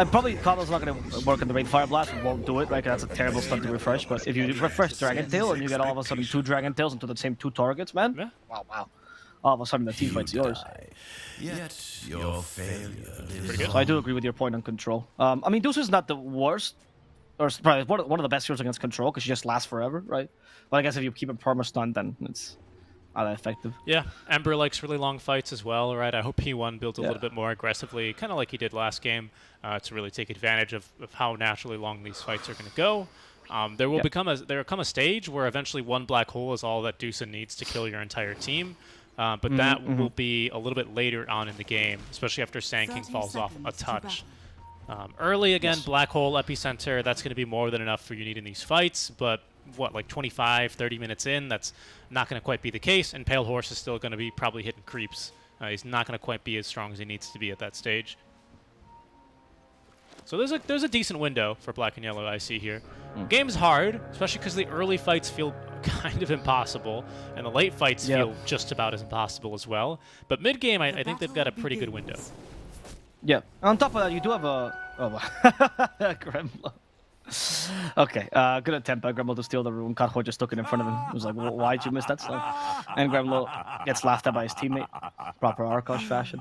Probably Combo's not going to work in the Raid Fire Blast. We won't do it, right? 'Cause that's a terrible stun to refresh. But if you refresh Dragon Tail and you get all of a sudden 2 Dragon Tails into the same 2 targets, man. Yeah. Wow. All of a sudden the team fight's yours. Yet your failure Pretty good. So I do agree with your point on control. I mean, Deuce is not the worst, or probably one of the best heroes against control because she just lasts forever, right? But I guess if you keep it perma-stunned, then it's not that effective. Yeah, Ember likes really long fights as well, right? I hope P1 builds a little bit more aggressively, kind of like he did last game, to really take advantage of how naturally long these fights are going to go. There will come a stage where eventually one black hole is all that Deuce needs to kill your entire team. But that will be a little bit later on in the game, especially after Sand King falls off a touch. Early, again, Black Hole, Epicenter, that's going to be more than enough for you need in these fights. But, what, like 25, 30 minutes in, that's not going to quite be the case. And Pale Horse is still going to be probably hitting creeps. He's not going to quite be as strong as he needs to be at that stage. So there's a decent window for Black and Yellow I see here. Game's hard, especially because the early fights feel kind of impossible, and the late fights feel just about as impossible as well. But mid-game, I think they've got a pretty good window. Yeah. On top of that, you do have a... Oh, Gremlo. Okay, good attempt by Gremlo to steal the rune. Karho just took it in front of him. He was like, well, why'd you miss that stuff? And Gremlo gets laughed at by his teammate. Proper Arkosh fashion.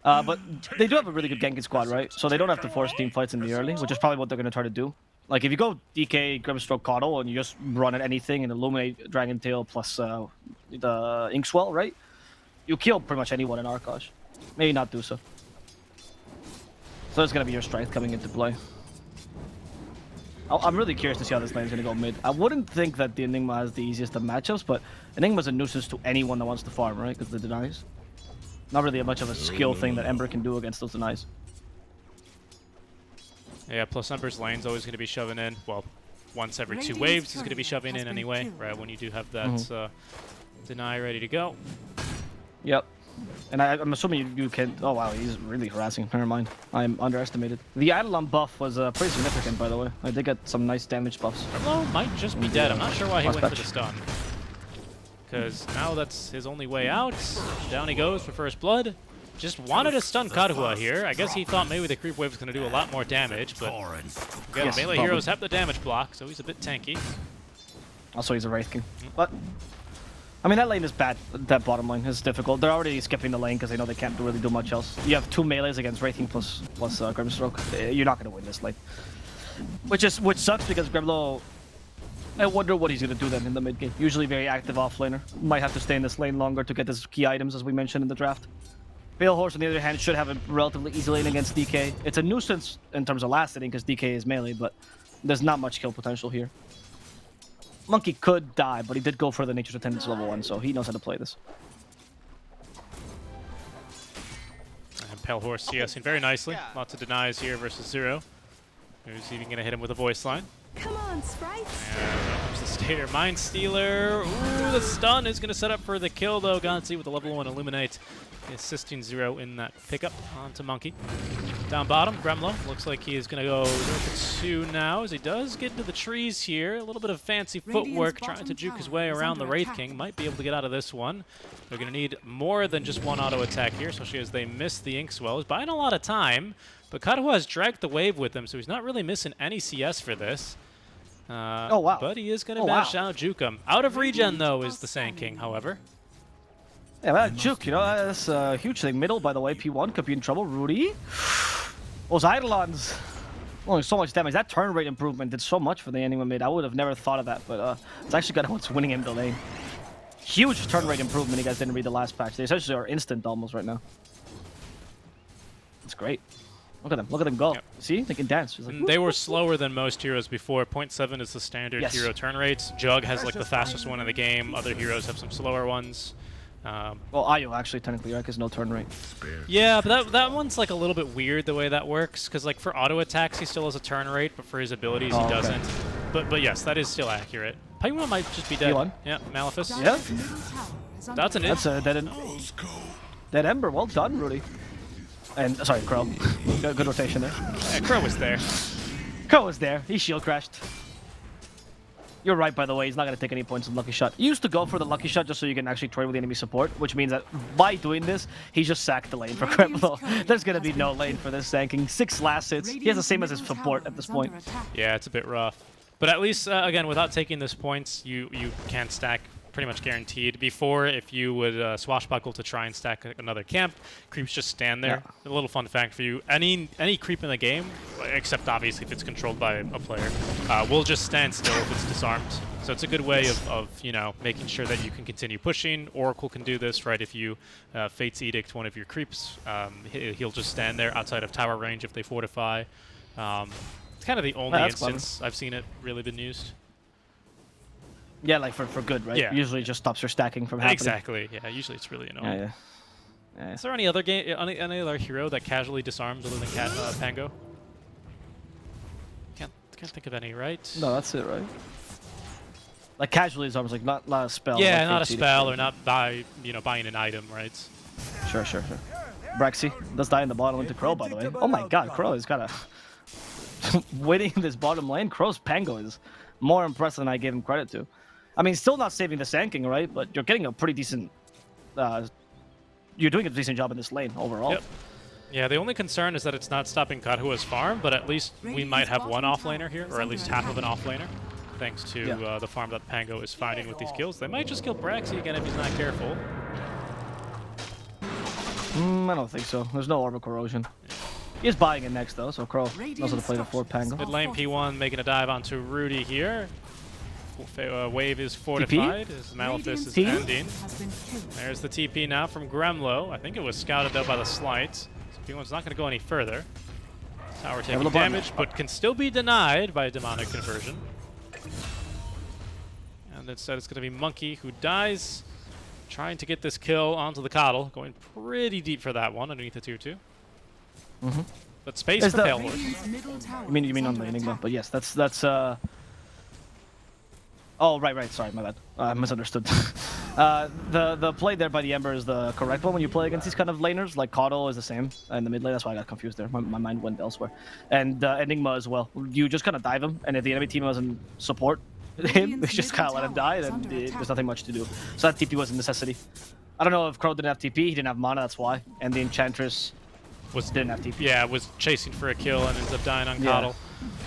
But they do have a really good ganking squad, right? So they don't have to force team fights in the early, which is probably what they're going to try to do. Like, if you go DK, Grimstroke, Coddle, and you just run at anything and Illuminate, Dragon Tail, plus the Inkswell, right? You kill pretty much anyone in Arkosh. Maybe not do so. So it's going to be your strength coming into play. I'm really curious to see how this lane is going to go mid. I wouldn't think that the Enigma has the easiest of matchups, but Enigma's a nuisance to anyone that wants to farm, right? Because the denies. Not really much of a skill thing that Ember can do against those denies. Yeah, plus Ember's lane's always going to be shoving in. Well, once every 2 waves he's going to be shoving in anyway, right? When you do have that deny ready to go. Yep. And I'm assuming you can... Oh, wow, he's really harassing. Never mind. I'm underestimated. The Eidolon buff was pretty significant, by the way. I did get some nice damage buffs. Gremlo might just be dead. I'm not sure why he went for the stun. Because now that's his only way out. Down he goes for first blood. Just wanted to stun Karuha here. I guess he thought maybe the creep wave was going to do a lot more damage, but again, melee heroes have the damage block, so he's a bit tanky. Also, he's a Wraith King. But, I mean, that lane is bad. That bottom lane is difficult. They're already skipping the lane because they know they can't really do much else. You have 2 melees against Wraith King plus Grimstroke. You're not going to win this lane. Which sucks because Gremlo... I wonder what he's going to do then in the mid game. Usually very active offlaner. Might have to stay in this lane longer to get his key items, as we mentioned in the draft. Pale Horse, on the other hand, should have a relatively easy lane against DK. It's a nuisance in terms of last hitting because DK is melee, but there's not much kill potential here. Monkey could die, but he did go for the Nature's Attendance level 1, so he knows how to play this. And Pale Horse CSing very nicely. Lots of denies here versus Zero. Who's even going to hit him with a voice line. Come on, sprites. And comes the Stater. Mind Stealer. Ooh, the stun is going to set up for the kill, though. Gonzi with the level 1 Illuminate. Assisting Zero in that pickup onto Monkey. Down bottom, Gremlo. Looks like he is going to go 0-2 now, as he does get into the trees here. A little bit of fancy footwork trying to juke his way around the Wraith King. Might be able to get out of this one. They're going to need more than just one auto attack here, especially as they miss the Inkswell. He's buying a lot of time, but Karuha has dragged the wave with him, so he's not really missing any CS for this. Oh, wow. But he is going to manage to juke him. Out of regen, though, is the Sand King, however. Yeah, well, juke, you know, that's a huge thing. Middle, by the way, P1 could be in trouble. Rudy. Those Eidolons. Only so much damage. That turn rate improvement did so much for the Enigma mid. I would have never thought of that, but it's actually kind of what's winning him the lane. Huge turn rate improvement. You guys didn't read the last patch. They essentially are instant almost right now. It's great. Look at them go. Yep. See? They can dance. Like, they were slower than most heroes before. 0.7 is the standard hero turn rates. Jug has like the fastest one in the game. Other heroes have some slower ones. Well, Ayo actually technically, right? Because no turn rate. Yeah, but that one's like a little bit weird the way that works. Because like for auto attacks, he still has a turn rate, but for his abilities, he doesn't. But yes, that is still accurate. Paimon might just be dead. P1? Yeah, Malefice. Yeah. That's an That's a dead Ember. Well done, Rudy. And sorry, Crow. Good rotation there. Yeah, Crow was there. Crow was there. He shield crashed. You're right, by the way. He's not going to take any points on Lucky Shot. He used to go for the Lucky Shot just so you can actually trade with the enemy support, which means that by doing this, he just sacked the lane for Kremlo. There's going to be no lane for this tanking. 6 last hits. He has the same as his support at this point. Yeah, it's a bit rough. But at least, again, without taking those points, you can stack pretty much guaranteed. Before, if you would swashbuckle to try and stack another camp, creeps just stand there. Yeah. A little fun fact for you: any creep in the game, except obviously if it's controlled by a player, will just stand still if it's disarmed. So it's a good way of you know, making sure that you can continue pushing. Oracle can do this, right? If you Fate's Edict one of your creeps, he'll just stand there outside of tower range if they fortify. It's kind of the only instance clever. I've seen it really been used. Yeah, like for good, right? Yeah. Usually just stops your stacking from happening. Exactly. Yeah. Usually it's really annoying. Yeah. Is there any other any other hero that casually disarms other than Pango? Can't think of any, right? No, that's it, right? Like casually disarms, like not a spell. Yeah, like not a spell or not buying an item, right? Sure. Braxy does die in the bottom into Crow, by the way. Oh my God, Crow is kind of winning this bottom lane. Crow's Pango is more impressive than I gave him credit to. I mean, still not saving the Sanking, right? But you're getting a pretty decent... you're doing a decent job in this lane overall. Yep. Yeah, the only concern is that it's not stopping Kahua's farm, but at least we might have one offlaner here, or at least half of an offlaner, thanks to the farm that Pango is finding with these kills. They might just kill Braxy again if he's not careful. I don't think so. There's no Orbital Corrosion. He is buying it next, though, so Crow knows how to play the 4 Pango. Mid lane P1 making a dive onto Rudy here. Wave is fortified. His Malefice is ending. There's the TP now from Gremlo. I think it was scouted though by the Slight. So P1's not going to go any further. Tower taking damage, but can still be denied by a demonic conversion. And instead it's going to be Monkey who dies, trying to get this kill onto the Coddle. Going pretty deep for that one underneath the tier 2. But space for Pale Horse. You mean on the Enigma, but yes, that's Oh, right. Sorry, my bad. I misunderstood. The play there by the Ember is the correct one when you play against these kind of laners. Like Caudle is the same in the mid lane. That's why I got confused there. My mind went elsewhere. And Enigma as well. You just kind of dive him, and if the enemy team doesn't support him, it's just kind of let him die, then there's nothing much to do. So that TP was a necessity. I don't know if Crow didn't have TP. He didn't have mana, that's why. And the Enchantress didn't have TP. Yeah, was chasing for a kill and ends up dying on Caudle.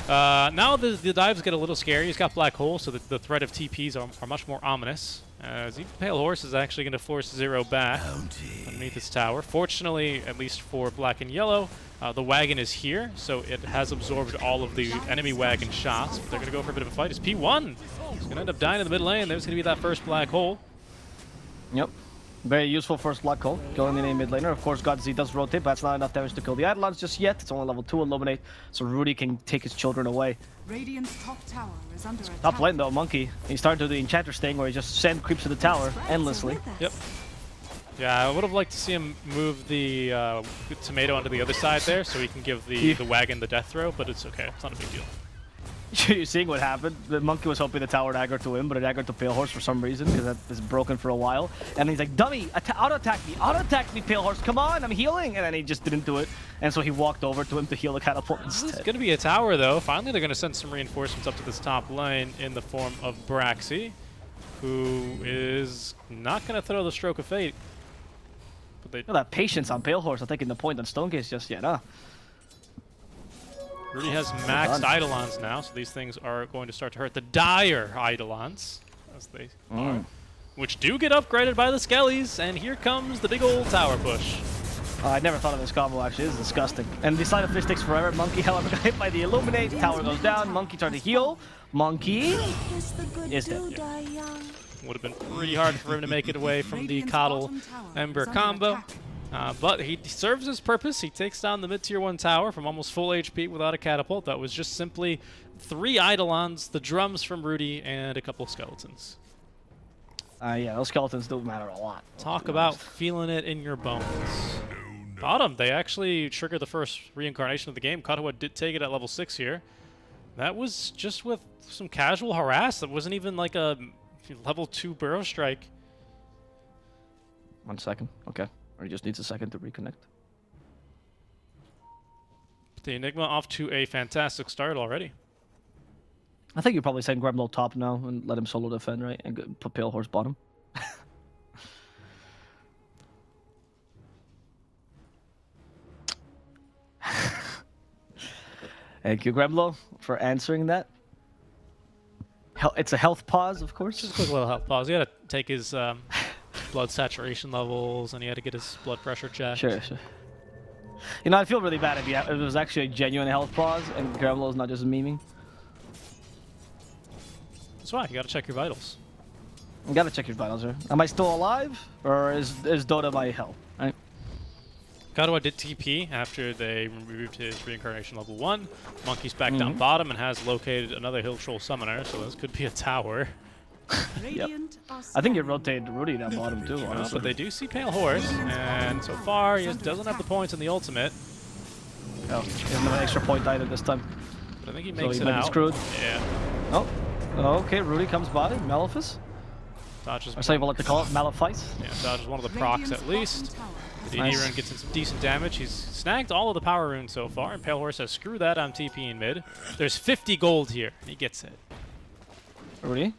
Now the dives get a little scary. He's got Black Hole, so the threat of TPs are much more ominous. As even Pale Horse is actually going to force Zero back underneath his tower. Fortunately, at least for Black and Yellow, the wagon is here, so it has absorbed all of the enemy wagon shots. But they're going to go for a bit of a fight. It's P1. He's going to end up dying in the mid lane. There's going to be that first Black Hole. Yep. Very useful first Black Hole, killing the enemy mid laner. Of course, Godz does rotate, but that's not enough damage to kill the Eidolons just yet. It's only level 2 Illuminate, so Rudy can take his children away. Radiant's top tower is under attack. Top lane though, Monkey. He started to do the Enchantress thing where he just send creeps to the tower endlessly. Yep. Yeah, I would have liked to see him move the tomato onto the other side there so he can give the wagon the death throw, but it's okay. It's not a big deal. You're seeing what happened. The Monkey was hoping the tower would aggro to him, but it aggroed to Pale Horse for some reason because that is broken for a while. And he's like, dummy, auto-attack me, Pale Horse, come on, I'm healing. And then he just didn't do it. And so he walked over to him to heal the catapult instead. It's going to be a tower, though. Finally, they're going to send some reinforcements up to this top lane in the form of Braxy, who is not going to throw the Stroke of Fate. But Look at that patience on Pale Horse. I'm taking the point on Stonecase just yet, huh? Rudy has maxed Eidolons now, so these things are going to start to hurt the dire Eidolons, as they are, which do get upgraded by the Skellies, and here comes the big old tower push. I never thought of this combo, actually. This is disgusting. And the Sleight of Fist takes forever. Monkey, however, got hit by the Illuminate. Tower goes down. Monkey trying to heal. Monkey is dead. Yeah. Would have been pretty hard for him to make it away from the Coddle Ember combo. But he serves his purpose. He takes down the mid-tier 1 tower from almost full HP without a catapult. That was just simply 3 Eidolons, the drums from Rudy, and a couple skeletons. Yeah, those skeletons do matter a lot. Talk about feeling it in your bones. Bottom, they actually triggered the first reincarnation of the game. Katua did take it at level 6 here. That was just with some casual harass. That wasn't even like a level 2 Burrow Strike. 1 second. Okay. Or he just needs a second to reconnect. The Enigma off to a fantastic start already. I think you probably send Gremlo top now and let him solo defend, right? And put Pale Horse bottom. Thank you, Gremlo, for answering that. It's a health pause, of course. Just a quick little health pause. He had to take his blood saturation levels, and he had to get his blood pressure checked. Sure. You know, I feel really bad if it was actually a genuine health pause and Gremlo's not just memeing. That's why you gotta check your vitals. You gotta check your vitals, right? Am I still alive, or is Dota my hell? Right? Kadua did TP after they removed his reincarnation level 1. Monkey's back down bottom and has located another Hill Troll summoner, so this could be a tower. Yep. I think you rotated Rudy down bottom too, honestly. But they do see Pale Horse, and so far he just doesn't have the points in the ultimate. Oh, he doesn't have an extra point either this time. But I think he So makes he it might be out. screwed. Yeah. Oh, okay, Rudy comes by, Malefice. Dodges. Or so you would like to call it, Malefice. Yeah, dodges one of the procs at least. The DD Nice. rune gets in some decent damage. He's snagged all of the power runes so far, and Pale Horse says, screw that, I'm TP in mid. There's 50 gold here. He gets it. Rudy.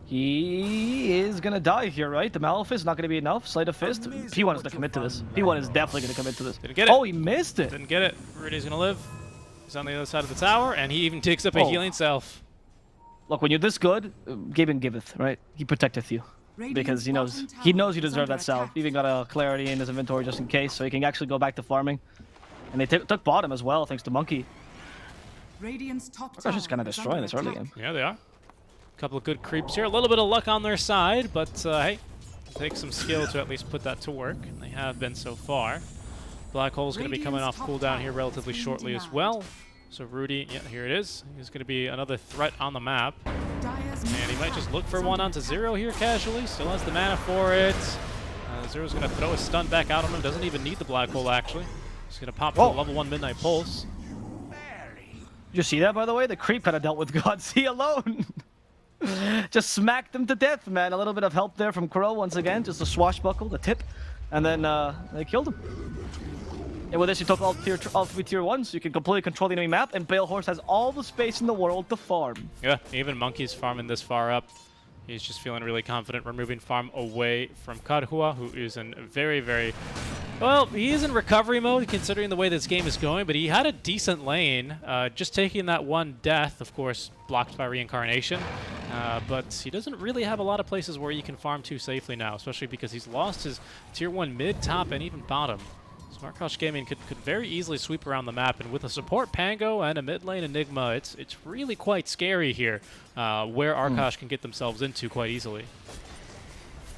He is gonna die here, right? The Malefice is not gonna be enough. Sleight of Fist. P1 is gonna commit to this. P1 is definitely gonna commit to this. Didn't get it. Oh, he missed it. Didn't get it. Rudy's gonna live. He's on the other side of the tower, and he even takes up a healing self. Look, when you're this good, Gaben giveth, right? He protecteth you. Because he knows you deserve that self. He even got a clarity in his inventory just in case, so he can actually go back to farming. And they took bottom as well, thanks to Monkey. Arkosh is kind of destroying this early game. Yeah, they are. A couple of good creeps here. A little bit of luck on their side, but hey, it takes some skill to at least put that to work, and they have been so far. Black Hole's going to be coming off cooldown here relatively shortly as well. So Rudy, yeah, here it is. He's going to be another threat on the map. And he might just look for one onto Zero here casually. Still has the mana for it. Zero's going to throw a stun back out on him. Doesn't even need the Black Hole, actually. He's going to pop the level 1 Midnight Pulse. Did you see that, by the way? The creep kind of dealt with Godsey alone. Just smacked him to death, man. A little bit of help there from Crow once again. Just a swashbuckle, the tip. And then they killed him. And with this, you took all 3 tier 1s, so you can completely control the enemy map, and Pale Horse has all the space in the world to farm. Yeah, even Monkey's farming this far up. He's just feeling really confident. We're moving farm away from Kadhua, who is in very, very... Well, he is in recovery mode, considering the way this game is going, but he had a decent lane. Just taking that one death, of course, blocked by reincarnation. But he doesn't really have a lot of places where you can farm too safely now, especially because he's lost his tier 1 mid, top, and even bottom. Arkosh Gaming could very easily sweep around the map, and with a support Pango and a mid lane Enigma, it's really quite scary here, where Arkosh can get themselves into quite easily.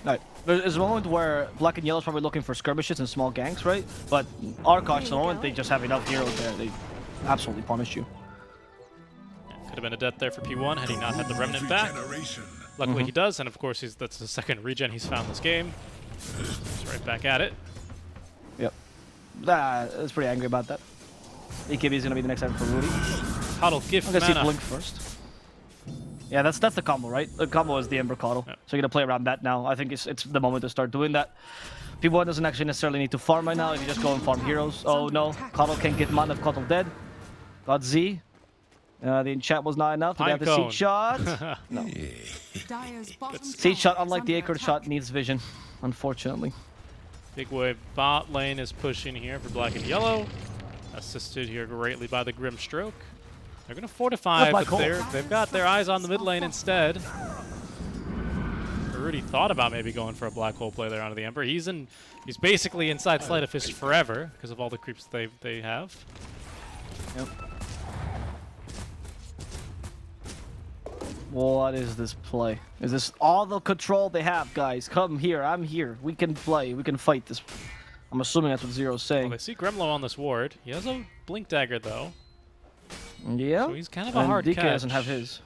Right. There's a moment where Black and Yellow's probably looking for skirmishes and small ganks, right? But Arkosh, the moment they just have enough heroes there, they absolutely punish you. Yeah, could have been a death there for P1 had he not had the Remnant back. Luckily he does, and of course that's the second regen he's found this game. He's right back at it. Yep. I was pretty angry about that. EKB is gonna be the next item for Rudy. Huddle, gift I'm gonna mana. see Blink first. Yeah, that's the combo, right? The combo is the Ember Coddle. Yep. So you're gonna play around that now. I think it's the moment to start doing that. P1 doesn't actually necessarily need to farm right now if you just go and farm heroes. Oh no, Coddle can't get mana if Coddle dead. Got Z. The enchant was not enough. Did they have the seed shot? No. Seed shot, unlike the Acre shot, needs vision, unfortunately. Big wave bot lane is pushing here for Black and Yellow. Assisted here greatly by the Grim Stroke. They're going to fortify, but they've got their eyes on the mid lane instead. Rudy thought about maybe going for a Black Hole play there onto the Ember. He's basically inside Sleight of Fist forever because of all the creeps they have. Yep. What is this play? Is this all the control they have, guys? Come here, I'm here. We can play, we can fight this. I'm assuming that's what Zero's saying. Well, they see Gremlo on this ward. He has a Blink Dagger, though. Yeah. So he's kind of a hard DK catch. doesn't have his.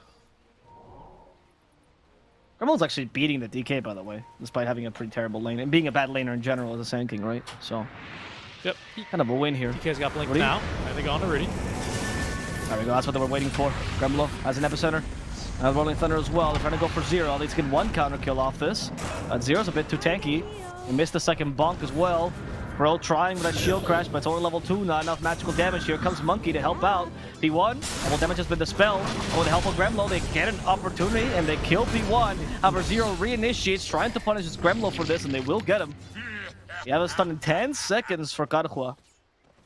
Gremlo's actually beating the DK, by the way, despite having a pretty terrible lane. And being a bad laner in general as a Sand King, right? So, yep. Kind of a win here. DK's got Blink Rudy? now. I think on to Rudy. There we go, that's what they were waiting for. Gremlo as an epicenter. Rolling Thunder as well. They're trying to go for Zero. At least get one counter kill off this. Zero's a bit too tanky. He missed the second bonk as well. Crow trying with that shield crash, but it's only level 2, not enough magical damage. Here comes Monkey to help out. P1, all damage has been dispelled. With the help of Gremlo, they get an opportunity and they kill P1. However, Zero reinitiates, trying to punish his Gremlo for this, and they will get him. You have a stun in 10 seconds for Karhua.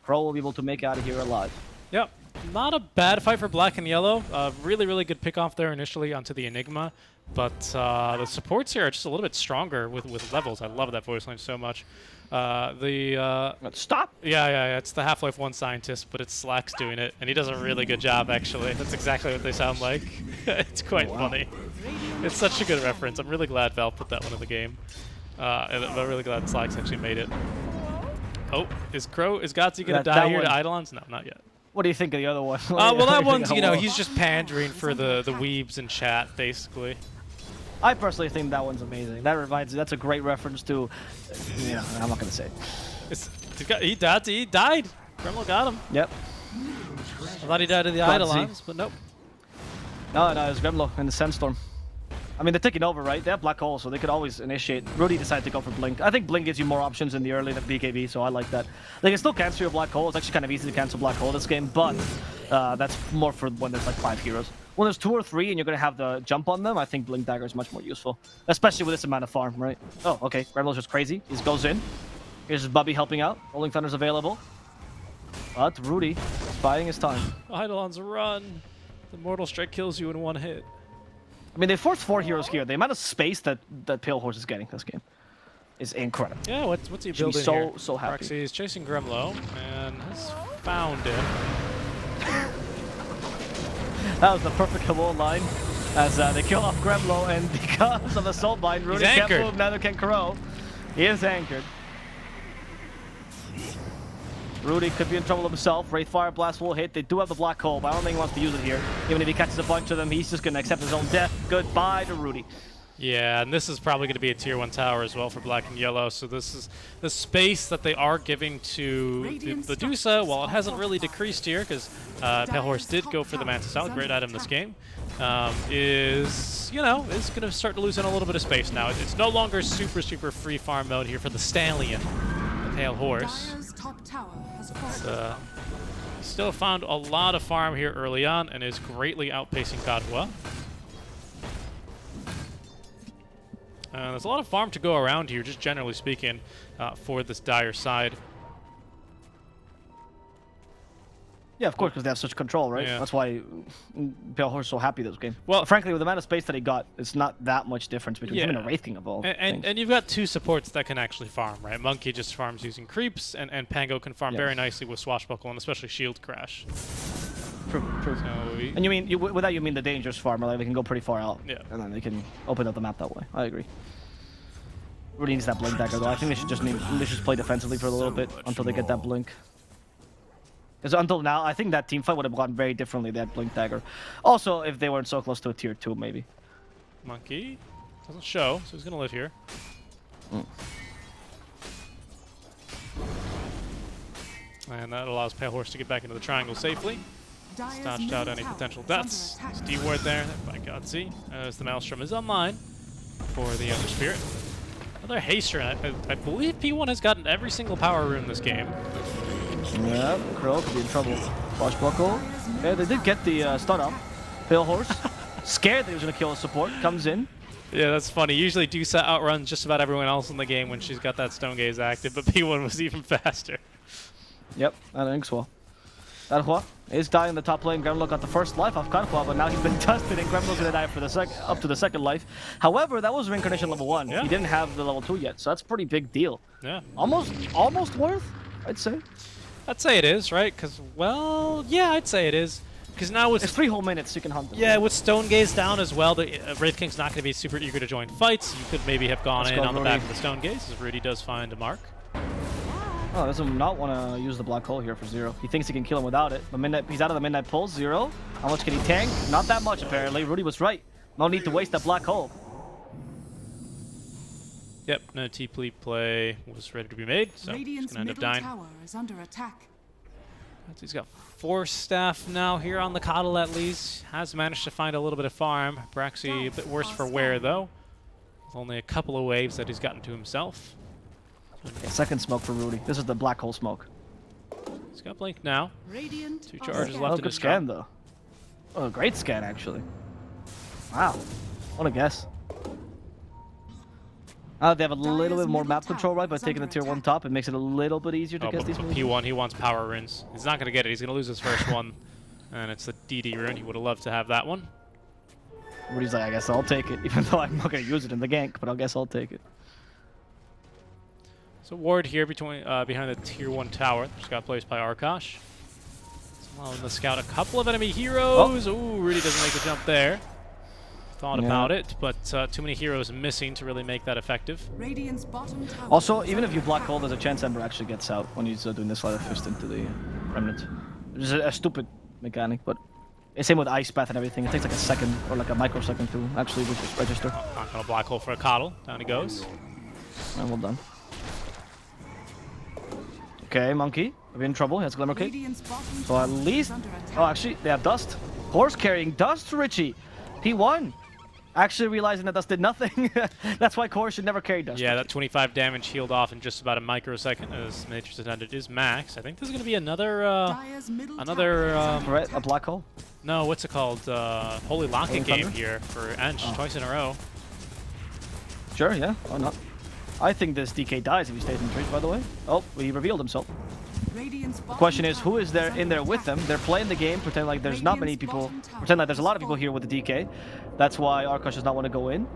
Crow will be able to make it out of here alive. Yep. Not a bad fight for black and yellow. Really, really good pick off there initially onto the Enigma. But the supports here are just a little bit stronger with levels. I love that voice line so much. Stop! Yeah. It's the Half-Life 1 scientist, but it's Slacks doing it. And he does a really good job, actually. That's exactly what they sound like. It's quite funny. It's such a good reference. I'm really glad Valve put that one in the game. And I'm really glad Slacks actually made it. Oh, is Godsey going to die here to Eidolons? No, not yet. What do you think of the other one? Well, that one's, you know, he's just pandering for the weebs in chat, basically. I personally think that one's amazing. That's a great reference to, yeah, I'm not going to say. He died. Gremlo got him. Yep. I thought he died to the Eidolons, but nope. No, it was Gremlo in the Sandstorm. I mean, they're taking over, right? They have Black Hole, so they could always initiate. Rudy decided to go for Blink. I think Blink gives you more options in the early than BKB, so I like that. They can still cancel your Black Hole. It's actually kind of easy to cancel Black Hole this game, but that's more for when there's like 5 heroes. When there's 2 or 3 and you're going to have the jump on them, I think Blink Dagger is much more useful. Especially with this amount of farm, right? Oh, okay. Gremlo's just crazy. He just goes in. Here's Bubby helping out. Rolling Thunder's available. But Rudy is biding his time. Eidolons run. The Mortal Strike kills you in 1 hit. I mean, they forced 4 heroes here. The amount of space that Pale Horse is getting this game is incredible. Yeah, what's he building here? So happy. Proxy is chasing Gremlo and has found him. That was the perfect Kabul line as they kill off Gremlo, and because of the Soul Bind, Rudy can't move, neither can Crow. He is anchored. Rudy could be in trouble himself. Wraith Fire Blast will hit. They do have the Black Hole, but I don't think he wants to use it here. Even if he catches a bunch of them, he's just going to accept his own death. Goodbye to Rudy. Yeah, and this is probably going to be a tier 1 tower as well for black and yellow, so this is the space that they are giving to the Dusa. While it hasn't really decreased here, because Pale Horse did go for the Mantis out, great item this game, is going to start to lose in a little bit of space now. It's no longer super free farm mode here for the Stallion, the Pale Horse. Still found a lot of farm here early on and is greatly outpacing Kadwa. There's a lot of farm to go around here, just generally speaking, for this Dire side. Yeah, of course, because they have such control, right? Yeah. That's why Pale Horse is so happy this game. Well, frankly, with the amount of space that he got, it's not that much difference between him and a Wraith King of all and you've got 2 supports that can actually farm, right? Monkey just farms using creeps, and Pango can farm very nicely with Swashbuckle, and especially Shield Crash. True. So and you mean, with that you mean the dangerous farmer, like they can go pretty far out. Yeah. And then they can open up the map that way. I agree. Rudy needs that Blink Dagger, though. I think they should play defensively for a little bit until they get that Blink. Because until now, I think that team fight would have gone very differently, that Blink Dagger. Also, if they weren't so close to a tier 2, maybe. Monkey doesn't show, so he's going to live here. And that allows Pale Horse to get back into the triangle safely. Stotched out any potential deaths. There's D-Ward there by Godsey, as the Maelstrom is online for the Elder Spirit. Another haster, I believe P1 has gotten every single power rune in this game. Yeah, Crow could be in trouble. Swashbuckle. Yeah, they did get the stun up. Pale Horse, scared that he was going to kill his support, comes in. Yeah, that's funny. Usually Dusa outruns just about everyone else in the game when she's got that Stone Gaze active, but P1 was even faster. Yep, I think so. Karhua is dying in the top lane. Gremlo got the first life off Karhua, but now he's been dusted, and Gremlo's going to die for the up to the second life. However, that was Reincarnation level 1. Yeah. He didn't have the level 2 yet, so that's a pretty big deal. Yeah. Almost worth, I'd say. I'd say it is, right? Because, well, yeah, I'd say it is. Because now with... It's 3 whole minutes you can hunt them. Yeah, with Stone Gaze down as well, the Wraith King's not going to be super eager to join fights. You could maybe have gone in on the back of the Stone Gaze, as Rudy does find a mark. Oh, does not want to use the Black Hole here for Zero. He thinks he can kill him without it. But he's out of the Midnight Pulse. Zero. How much can he tank? Not that much, apparently. Rudy was right. No need to waste that Black Hole. Yep, no T-Plea play was ready to be made, so he's going to end up dying. Tower is under attack. He's got 4 staff now here on the Coddle at least. Has managed to find a little bit of farm. Braxy a bit worse for wear, though. With only a couple of waves that he's gotten to himself. Okay, second smoke for Rudy. This is the black hole smoke. He's got blink now. Radiant 2 are charges scanned. left Oh, in good his scan drum. though. Oh, great scan actually. Wow. What a guess. They have a little bit more map control, right? By taking the tier 1 top, it makes it a little bit easier to Oh, guess but these moves. P1, he wants power runes. He's not going to get it. He's going to lose his first one. And it's the DD rune. He would have loved to have that one. Rudy's like, I guess I'll take it, even though I'm not going to use it in the gank, but I guess I'll take it. So ward here between behind the tier 1 tower. Just got placed by Arkosh. Allowing the scout a couple of enemy heroes. Oh. Ooh, Rudy doesn't make the jump there. Thought about it, but too many heroes missing to really make that effective. Radiant's bottom tower. Also, even if you black hole, there's a chance Ember actually gets out when he's doing this sleight of fist into the remnant. Which is a stupid mechanic, but same with ice path and everything. It takes like a second or like a microsecond to actually register. Not gonna black hole for a coddle. Down he goes. And well done. Okay, Monkey. Are we in trouble? He has Glimmer Cake. Radiant's bottom So at tower least... is under attack. Oh, actually, they have Dust. Horse carrying Dust, Richie. P1. Actually realizing that Dust did nothing. That's why Core should never carry Dust. Yeah, that 25 damage healed off in just about a microsecond as Nature's Attendant is max. I think this is gonna be another... Dire's middle another... tower is Right, a black hole. no, what's it called? Holy Locket Holy game Thunder? here for Ench, twice in a row. Sure, yeah. Why not? I think this DK dies if he stays in trees, by the way. Oh, he revealed himself. Radiant's The bottom question is, who tower is there in under there with attack. them? They're playing the game, pretend like there's not many people. Pretend like there's a lot of people here with the DK. That's why Arkosh does not want to go in.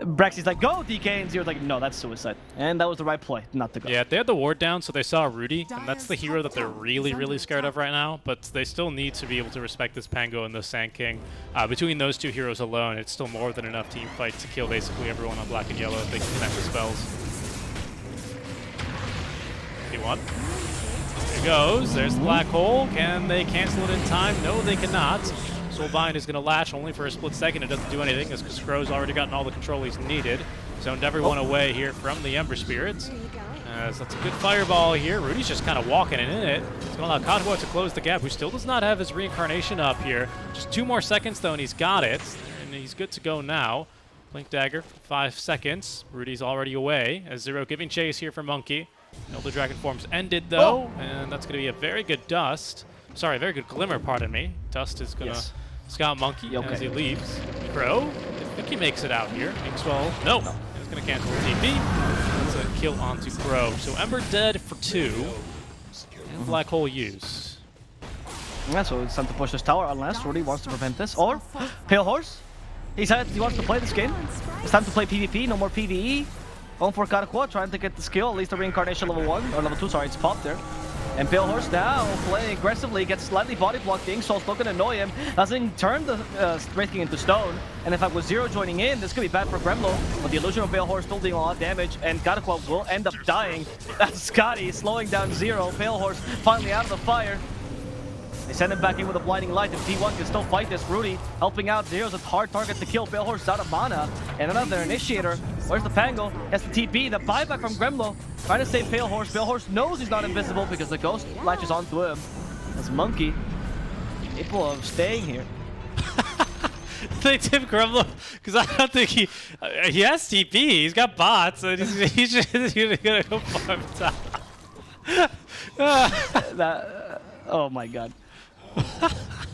Braxy's like, go DK, and Zero's like, no, that's suicide. And that was the right play, not to go. Yeah, they had the ward down, so they saw Rudy, and that's the hero that they're really scared of right now, but they still need to be able to respect this Pango and the Sand King. Between those two heroes alone, it's still more than enough team fight to kill basically everyone on black and yellow if they can connect the spells. P1. There he goes. There's the black hole. Can they cancel it in time? No, they cannot. Soulbind is going to latch only for a split second. It doesn't do anything as Crow's already gotten all the control he's needed. Zoned everyone away here from the Ember Spirits. So that's a good fireball here. Rudy's just kind of walking in it. It's going to allow Kadwa to close the gap, who still does not have his reincarnation up here. Just 2 more seconds, though, and he's got it. And he's good to go now. Blink Dagger, 5 seconds. Rudy's already away, as Zero giving chase here for Monkey. Elder Dragon forms ended, though, and that's going to be a very good Dust. Sorry, very good Glimmer, pardon me. Dust is going to scout Monkey as he leaves. Crow, I think he makes it out here. Inkswell, no. He's going to cancel the TP. That's a kill onto Crow. So Ember dead for 2. And Black Hole used. Yeah, so it's time to push this tower unless Rudy wants to prevent this. Or Pale Horse. He said he wants to play this game. It's time to play PvP, no more PvE. Going for Karakwa, trying to get the skill, at least the reincarnation level 1, or level 2, sorry, it's popped there. And Pale Horse now playing aggressively, gets slightly body blocked. The Inksoul's still gonna annoy him. Doesn't turn the Wraith King into stone. And in fact, with Zero joining in, this could be bad for Gremlo. But the illusion of Pale Horse still doing a lot of damage, and Karakwa will end up dying. That's Scotty slowing down Zero. Pale Horse finally out of the fire. They send him back in with a blinding light. If D1 can still fight this, Rudy helping out. Zero's a hard target to kill. Pale Horse is out of mana. And another initiator. Where's the Pango? Has the TP. The buyback from Gremlo. Trying to save Pale Horse. Pale Horse knows he's not invisible because the ghost latches onto him. That's Monkey. Capable of staying here. They tip Gremlo because I don't think he has TP. He's got bots, and he's just gonna go farm top. Oh my god.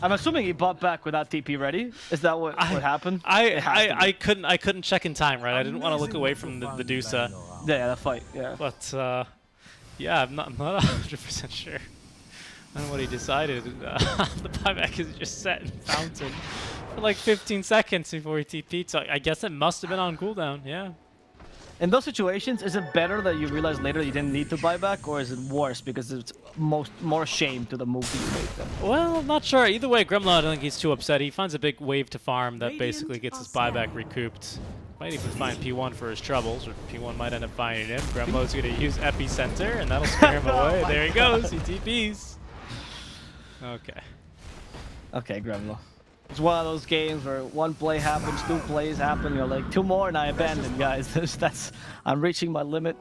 I'm assuming he bought back without TP ready. Is that what happened? I couldn't check in time, right? I didn't want to look away from the Dusa. Yeah, the fight. Yeah. But yeah, I'm not 100% sure. I don't know what he decided. The buyback is just set in fountain for like 15 seconds before he TP'd. So I guess it must have been on cooldown. Yeah. In those situations, is it better that you realize later you didn't need to buy back, or is it worse because it's more shame to the move that you made then? Well, I'm not sure. Either way, Gremlo, I don't think he's too upset. He finds a big wave to farm that basically gets his buyback recouped. Might even find P1 for his troubles, or P1 might end up finding him. Gremlo's going to use Epicenter, and that'll scare him away. There he goes. He TPs. Okay. Okay, Gremlo. It's one of those games where 1 play happens, 2 plays happen, you're like, 2 more and I abandon, guys. I'm reaching my limit.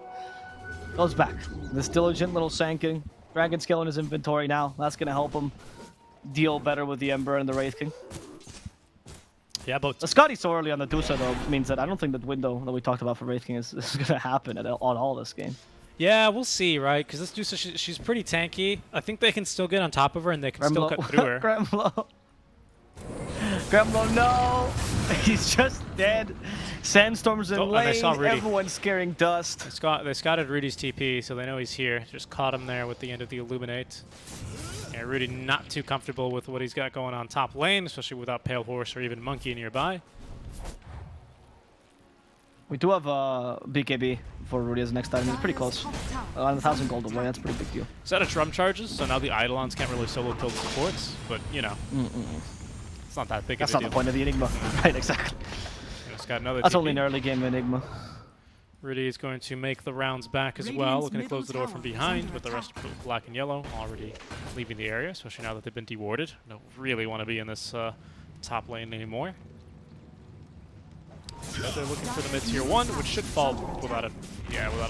Goes back. This diligent little Sand King. Dragon Scale in his inventory now. That's going to help him deal better with the Ember and the Wraith King. Yeah, but The Scotty so early on the Dusa though means that I don't think that window that we talked about for Wraith King is going to happen on all this game. yeah, we'll see, right? Because this Dusa, she's pretty tanky. I think they can still get on top of her and they can still cut through her. Gremlo. Gremlo, no! He's just dead. Sandstorms in Oh, and lane. they saw Rudy. Everyone's scaring dust. They scouted Rudy's TP, so they know he's here. Just caught him there with the end of the Illuminate. Yeah, Rudy not too comfortable with what he's got going on top lane, especially without Pale Horse or even Monkey nearby. We do have BKB for Rudy as next time. He's pretty close. 1,000 gold away. That's a pretty big deal. Is that a drum charges? So now the Eidolons can't really solo kill the supports, but you know, it's not that big That's of a not deal. the point of the Enigma. Right, exactly. It's got another That's TP. only an early game Enigma. Rudy is going to make the rounds back as well, looking to close the door from behind, with the rest of black and yellow already leaving the area, especially now that they've been dewarded. Don't really want to be in this top lane anymore. So they're looking for the mid tier 1, which should fall without a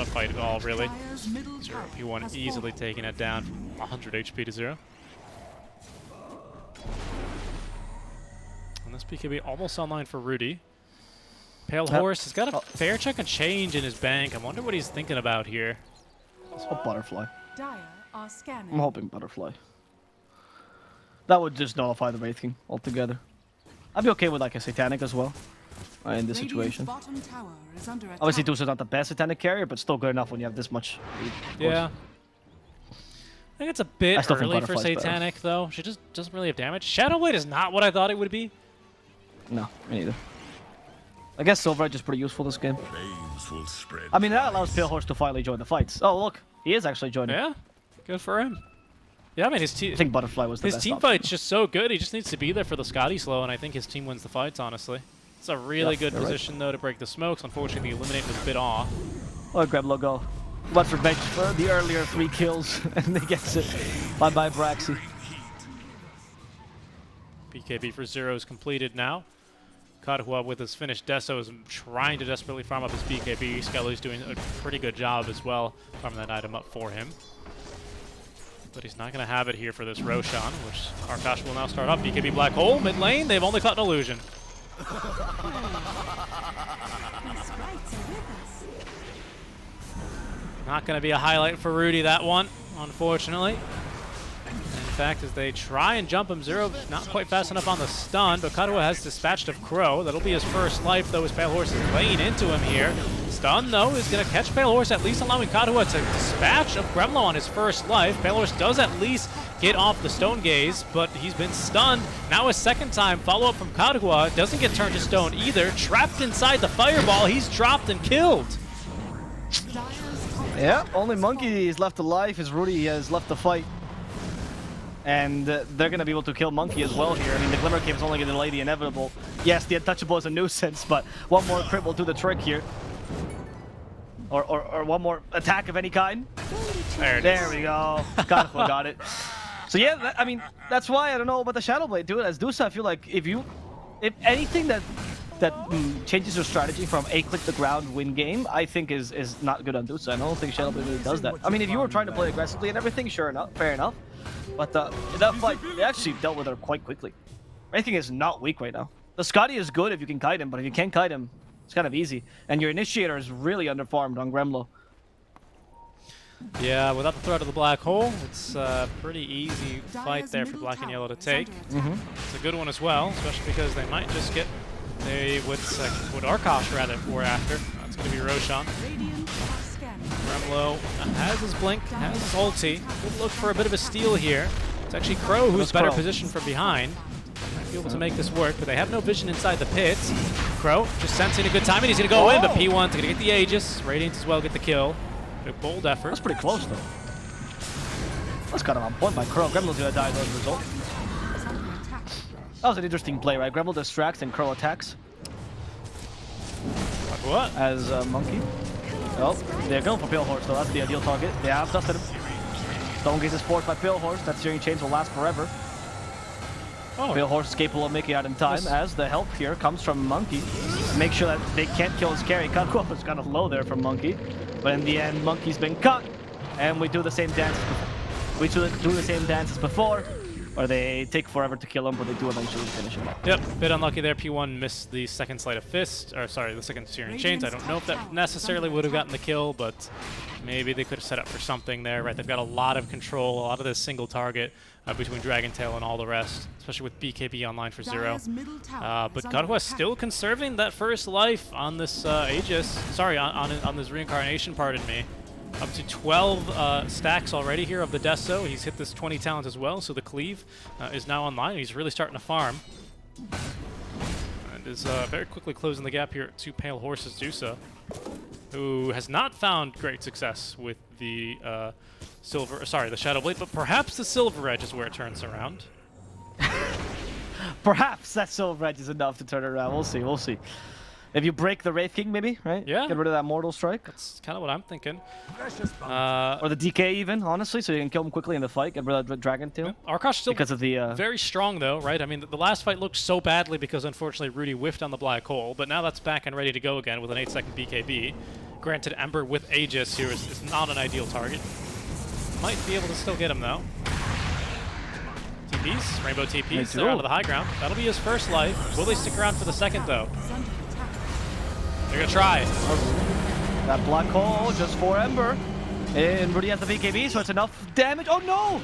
fight at all, really. Dire's middle Zero tower P1 has easily fallen. taking it down from 100 HP to 0. And this BKB almost online for Rudy. Pale Horse has got a fair chunk of change in his bank. I wonder what he's thinking about here. Oh, Butterfly. Dire are scanning. I'm hoping Butterfly. That would just nullify the Wraith King altogether. I'd be okay with like a Satanic as well in this Radiant's situation. bottom tower is under attack. Obviously, Dusa's not the best Satanic carrier, but still good enough when you have this much lead. of course. Yeah. I think it's a I bit still think early for Butterfly's better. Satanic, though. She just doesn't really have damage. Shadowblade is not what I thought it would be. No, me neither. I guess Silver Edge is pretty useful this game. Flames will spread. I mean, that allows Pale Horse to finally join the fights. Oh, look. He is actually joining. Yeah, good for him. Yeah, I mean, I think Butterfly was the his best team option. fight's just so good. He just needs to be there for the Scotty slow, and I think his team wins the fights, honestly. It's a really Yeah, good you're right. position, though, to break the smokes. Unfortunately, the Illuminate was a bit off. Oh, Gremlo go. Wants revenge for the earlier 3 kills, and he gets it. Bye-bye, Braxy. BKB for 0 is completed now. Kadhua with his finished Deso is trying to desperately farm up his BKB. Skelly's doing a pretty good job as well, farming that item up for him. But he's not going to have it here for this Roshan, which Arkosh will now start up. BKB Black Hole, mid lane, they've only caught an illusion. These sprites are with us. Not going to be a highlight for Rudy, that one, unfortunately. In fact, as they try and jump him, 0 not quite fast enough on the stun, but Kadhua has dispatched of Crow. That'll be his first life, though, as Pale Horse is laying into him here. Stun, though, is going to catch Pale Horse, at least allowing Kadhua to dispatch of Gremlo on his first life. Pale Horse does at least get off the Stone Gaze, but he's been stunned. Now a second time, follow-up from Kadhua. Doesn't get turned to stone either. Trapped inside the Fireball, he's dropped and killed. Dire's top Yeah, only Monkey is left alive as Rudy has left the fight. And they're going to be able to kill Monkey as well here. I mean, the Glimmer Cave is only going to delay the inevitable. Yes, the Untouchable is a nuisance, but one more crit will do the trick here. Or one more attack of any kind. There it is. There we go. Got it. So yeah, I mean, that's why I don't know about the Shadowblade. Dude, as Dusa, I feel like if anything that changes your strategy from a click the ground win game, I think is not good on Dusa. I don't think Shadowblade really does that. I mean, if you were trying to play aggressively and everything, sure enough, fair enough. But in that fight, they actually dealt with her quite quickly. Ranking is not weak right now. The Scotty is good if you can kite him, but if you can't kite him, it's kind of easy. And your Initiator is really underfarmed on Gremlo. Yeah, without the threat of the Black Hole, it's a pretty easy fight Dire's there for middle Black and tower Yellow to is take. under attack. It's a good one as well, especially because they might just get would Arkosh rather for after. That's going to be Roshan. Radiant are scanning. Gremlo has his blink, has his ulti. Could look for a bit of a steal here. It's actually Crow who's That's better Crow. positioned from behind. Might be able to make this work, but they have no vision inside the pits. Crow just sensing a good time, and he's going to go in, but P1's going to get the Aegis. Radiant as well get the kill. A bold effort. That's pretty close, though. That's kind of on point by Crow. Gremlo's gonna die though as a result. Is under attack. That was an interesting play, right? Gremlo distracts and Crow attacks What? as Monkey. Oh, they're going for Pale Horse, though. That's the ideal target. They have dusted him. Stone Gaze is forced by Pale Horse. That Searing Chains will last forever. Oh, Pale Horse is capable of making it out in time, Yes. as the help here comes from Monkey. Make sure that they can't kill his carry. Kadhua was kind of low there from Monkey. But in the end, Monkey's been cut. And we do the same dance as before. We do the same dance as before. or they take forever to kill him, but they do eventually finish him off. Yep, bit unlucky there. P1 missed the second Sleight of Fist, or sorry, the second Searing Chains. I don't know if that necessarily would have gotten the kill, but maybe they could have set up for something there, right? They've got a lot of control, a lot of this single target between Dragon Tail and all the rest, especially with BKB online for 0. But Godwa still conserving that first life on this Aegis. Sorry, on this Reincarnation, pardon me. Up to 12 stacks already here of the Deso. He's hit this 20 talent as well, so the Cleave is now online. He's really starting to farm. And is very quickly closing the gap here to Pale Horse's Dusa, who has not found great success with the the Shadow Blade, but perhaps the Silver Edge is where it turns around. Perhaps that Silver Edge is enough to turn it around. We'll see, we'll see. If you break the Wraith King, maybe, right? Yeah. Get rid of that Mortal Strike. That's kind of what I'm thinking. Or the DK even, honestly, so you can kill him quickly in the fight, get rid of the Dragon Tail. Yeah. Arkosh still because of the, very strong, though, right? I mean, the last fight looked so badly because, unfortunately, Rudy whiffed on the Black Hole, but now that's back and ready to go again with an 8-second BKB. Granted, Ember with Aegis here is not an ideal target. Might be able to still get him, though. TPs, Rainbow TPs, they're out of the high ground. That'll be his first life. Will they stick around for the second, though? They're gonna try. That Black Hole just for Ember. And Rudy has the BKB, so it's enough damage. Oh no!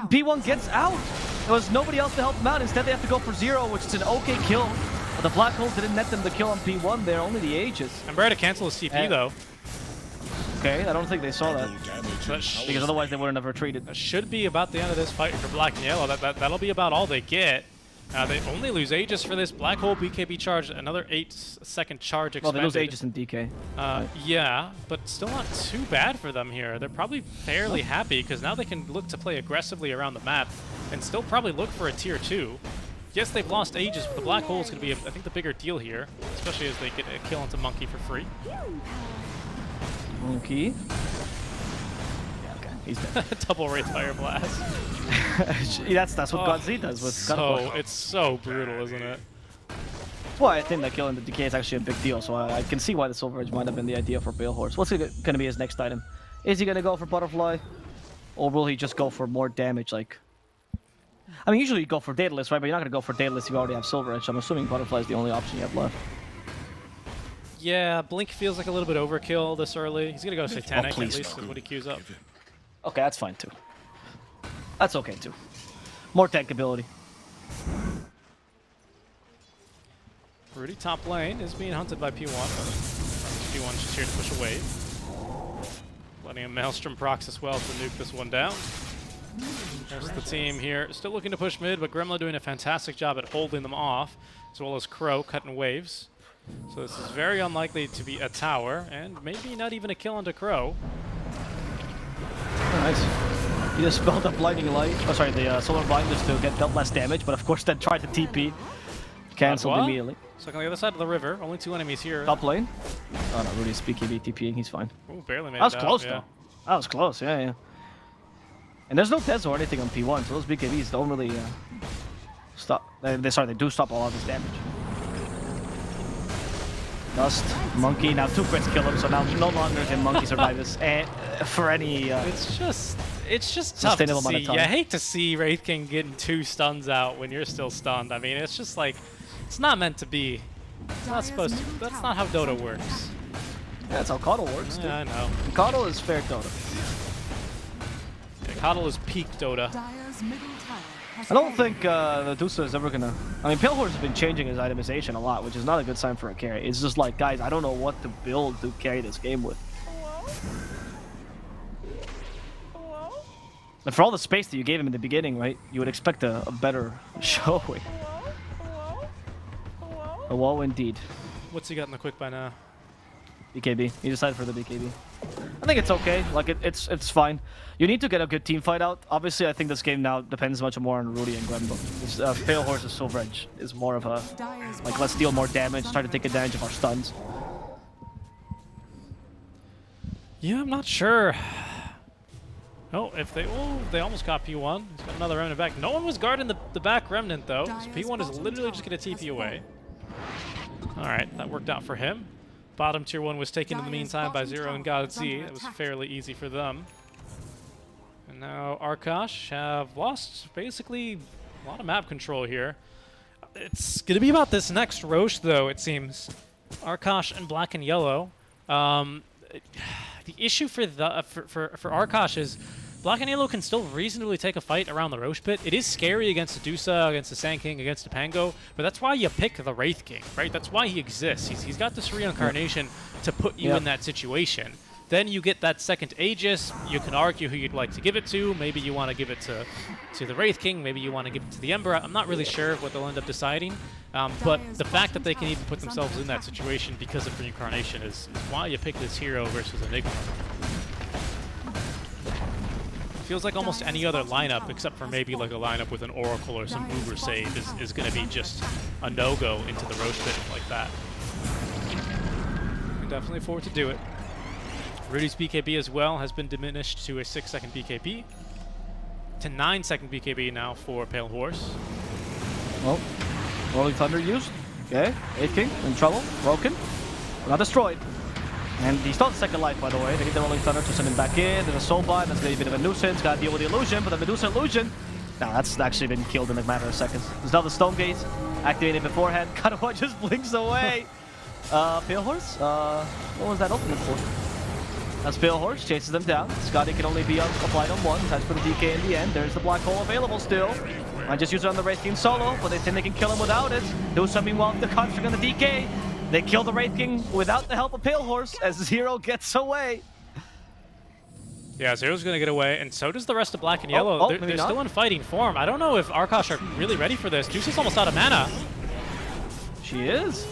P1 gets out. There was nobody else to help him out. Instead, they have to go for 0, which is an okay kill. But the Black Hole didn't net them the kill on P1 there, only the Aegis. Ember had to cancel his TP, though. Okay, I don't think they saw that. Because otherwise they wouldn't have retreated. That should be about the end of this fight for Black and Yellow. That'll be about all they get. They only lose Aegis for this Black Hole BKB charge, another 8-second charge expended. Well, they lose Aegis and DK. Yeah, but still not too bad for them here. They're probably fairly happy because now they can look to play aggressively around the map and still probably look for a tier 2. Yes, they've lost Aegis, but the Black Hole is going to be, I think, the bigger deal here, especially as they get a kill into Monkey for free. Monkey. He's dead. Double Wraith Fire Blast. that's what God Z does with It's so brutal, isn't it? Well, I think that killing the DK is actually a big deal, so I can see why the Silver Edge might have been the idea for Pale Horse. What's going to be his next item? Is he going to go for Butterfly? Or will he just go for more damage? Like, I mean, usually you go for Daedalus, right? But you're not going to go for Daedalus if you already have Silver Edge. I'm assuming Butterfly is the only option you have left. Yeah, Blink feels like a little bit overkill this early. He's going to go Satanic at least is what he queues up. Okay, that's fine too. That's okay too. More tank ability. Rudy top lane is being hunted by P1. P1's just here to push away. Letting a Maelstrom procs as well to nuke this one down. There's the team here. Still looking to push mid, but Gremla doing a fantastic job at holding them off, as well as Crow cutting waves. So this is very unlikely to be a tower, and maybe not even a kill onto Crow. Oh, nice. He just spelled up Blinding Light. Oh, sorry, the Solar Blind just to get dealt less damage, but of course then tried to TP. Cancelled immediately. So on the other side of the river, only 2 enemies here. Top lane. Oh no, Rudy's BKB TPing, he's fine. Ooh, barely made that was it close out, though. That was close, yeah. And there's no Dezo or anything on P1, so those BKBs don't really stop. They do stop a lot of this damage. Dust, Monkey, now 2 crits kill him, so now no longer can Monkey survive this for any It's just tough to see. You hate to see Wraith King getting 2 stuns out when you're still stunned. I mean, it's just like, it's not meant to be. It's not supposed to. That's not how Dota works. Yeah, that's how Coddle works, dude. Yeah, I know. Coddle is fair Dota. Yeah, Coddle is peak Dota. I don't think the Dusa is ever gonna... I mean, Pale Horse has been changing his itemization a lot, which is not a good sign for a carry. It's just like, guys, I don't know what to build to carry this game with. And for all the space that you gave him in the beginning, right, you would expect a better showing. A whoa, indeed. What's he got in the quick by now? BKB. He decided for the BKB. I think it's okay. Like, it's fine. You need to get a good team fight out. Obviously, I think this game now depends much more on Rudy and Glenbo. Pale Horse's Silver Edge is more of a, like, let's deal more damage, try to take advantage of our stuns. Yeah, I'm not sure. Oh, if they... Oh, they almost got P1. He's got another Remnant back. No one was guarding the back Remnant, though. So P1 is literally just going to TP away. Alright, that worked out for him. Bottom tier 1 was taken in the meantime by Zero and God Z. It was fairly easy for them. And now Arkosh have lost basically a lot of map control here. It's going to be about this next Roche, though, it seems. Arkosh and black and yellow. The issue for Arkosh is black and yellow can still reasonably take a fight around the Roche pit. It is scary against the Dusa, against the Sand King, against the Pango, but that's why you pick the Wraith King, right? That's why he exists. He's got this reincarnation to put you in that situation. Then you get that second Aegis. You can argue who you'd like to give it to. Maybe you want to give it to the Wraith King. Maybe you want to give it to the Ember. I'm not really sure what they'll end up deciding. But the fact that they can even put themselves in that situation because of reincarnation is why you pick this hero versus Enigma. Feels like almost any other lineup, except for maybe like a lineup with an Oracle or some Uber save, is going to be just a no-go into the Roche pit like that. You can definitely afford to do it. Rudy's BKB as well has been diminished to a 6-second BKB. To 9-second BKB now for Pale Horse. Well, Rolling Thunder used. Okay, 8th King in trouble. Broken. Not destroyed. And he still has second life, by the way. They need the Rolling Thunder to send him back in. There's a Soul Bind. That's maybe a bit of a nuisance. Gotta deal with the illusion, but the Medusa illusion. Now that's actually been killed in a matter of seconds. There's now the Stone Gate activated beforehand. Kanawa just blinks away. Pale Horse? What was that ultimate for? As Pale Horse chases them down. Scotty can only be applied on one. Time for the DK in the end. There's the Black Hole available still. I just use it on the Wraith King solo, but they think they can kill him without it. Do something while the construct on the DK. They kill the Wraith King without the help of Pale Horse as Zero gets away. Yeah, Zero's going to get away, and so does the rest of Black and Yellow. They're still in fighting form. I don't know if Arkosh are really ready for this. Deuce is almost out of mana. She is.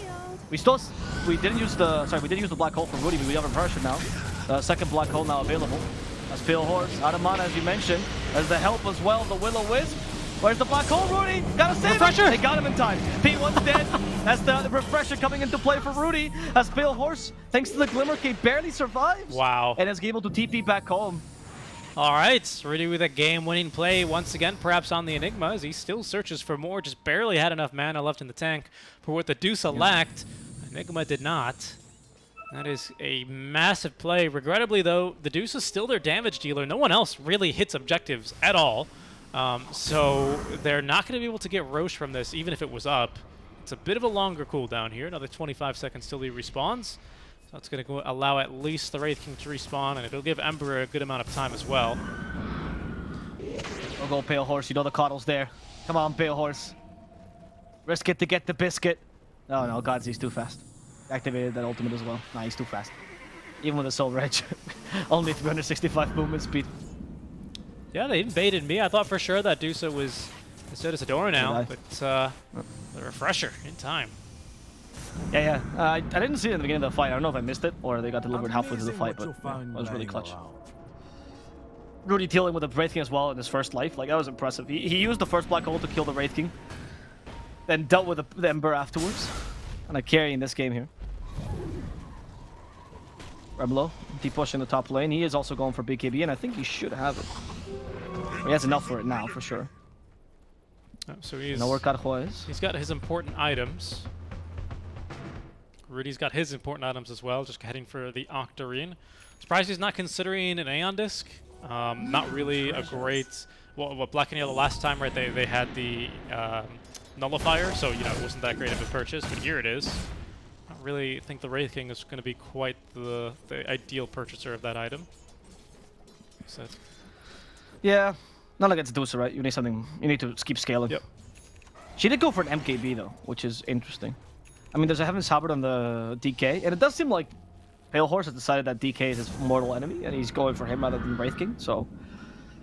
We didn't use the Black Hole for Rudy, but we have a pressure now. Second Black Hole now available. As Pale Horse, out of mana as you mentioned. As the help as well, the Will-O-Wisp. Where's the Black Hole, Rudy? Gotta save Refresher! him! They got him in time. P1's dead. That's the Refresher coming into play for Rudy. As Pale Horse, thanks to the Glimmer Cape, barely survives. Wow. And is able to TP back home. All right, Rudy with a game-winning play once again, perhaps on the Enigma, as he still searches for more, just barely had enough mana left in the tank for what the Dusa lacked. Enigma did not. That is a massive play. Regrettably, though, the Deuce is still their damage dealer. No one else really hits objectives at all. So they're not going to be able to get Roche from this, even if it was up. It's a bit of a longer cooldown here. Another 25 seconds till he respawns. So that's going to allow at least the Wraith King to respawn, and it'll give Ember a good amount of time as well. We'll go Pale Horse. You know the coddle's there. Come on, Pale Horse. Risk it to get the biscuit. Oh, no, Gods, he's too fast. Activated that ultimate as well. Nah, he's too fast. Even with a Soul Reg. Only 365 movement speed. Yeah, they even baited me. I thought for sure that Dusa was instead of Sadora now, but the Refresher in time. Yeah. I didn't see it in the beginning of the fight. I don't know if I missed it or they got delivered halfway through the fight, but it was really clutch. Rudy dealing with the Wraith King as well in his first life. Like, that was impressive. He used the first Black Hole to kill the Wraith King, then dealt with the Ember afterwards. And a carry in this game here. Rebelo, deep push in the top lane. He is also going for BKB, and I think he should have it. He has enough for it now, for sure. Oh, so he's got his important items. Rudy's got his important items as well, just heading for the Octarine. Surprised he's not considering an Aeon Disc. Not really a great... Well, Black and Yellow last time, right, they had the Nullifier, so, you know, it wasn't that great of a purchase, but here it is. I don't really think the Wraith King is going to be quite the ideal purchaser of that item. So, yeah, not against Dusa, right? You need something, you need to keep scaling. Yep. She did go for an MKB, though, which is interesting. I mean, there's a Heaven's Halberd on the DK, and it does seem like Pale Horse has decided that DK is his mortal enemy, and he's going for him rather than Wraith King, so...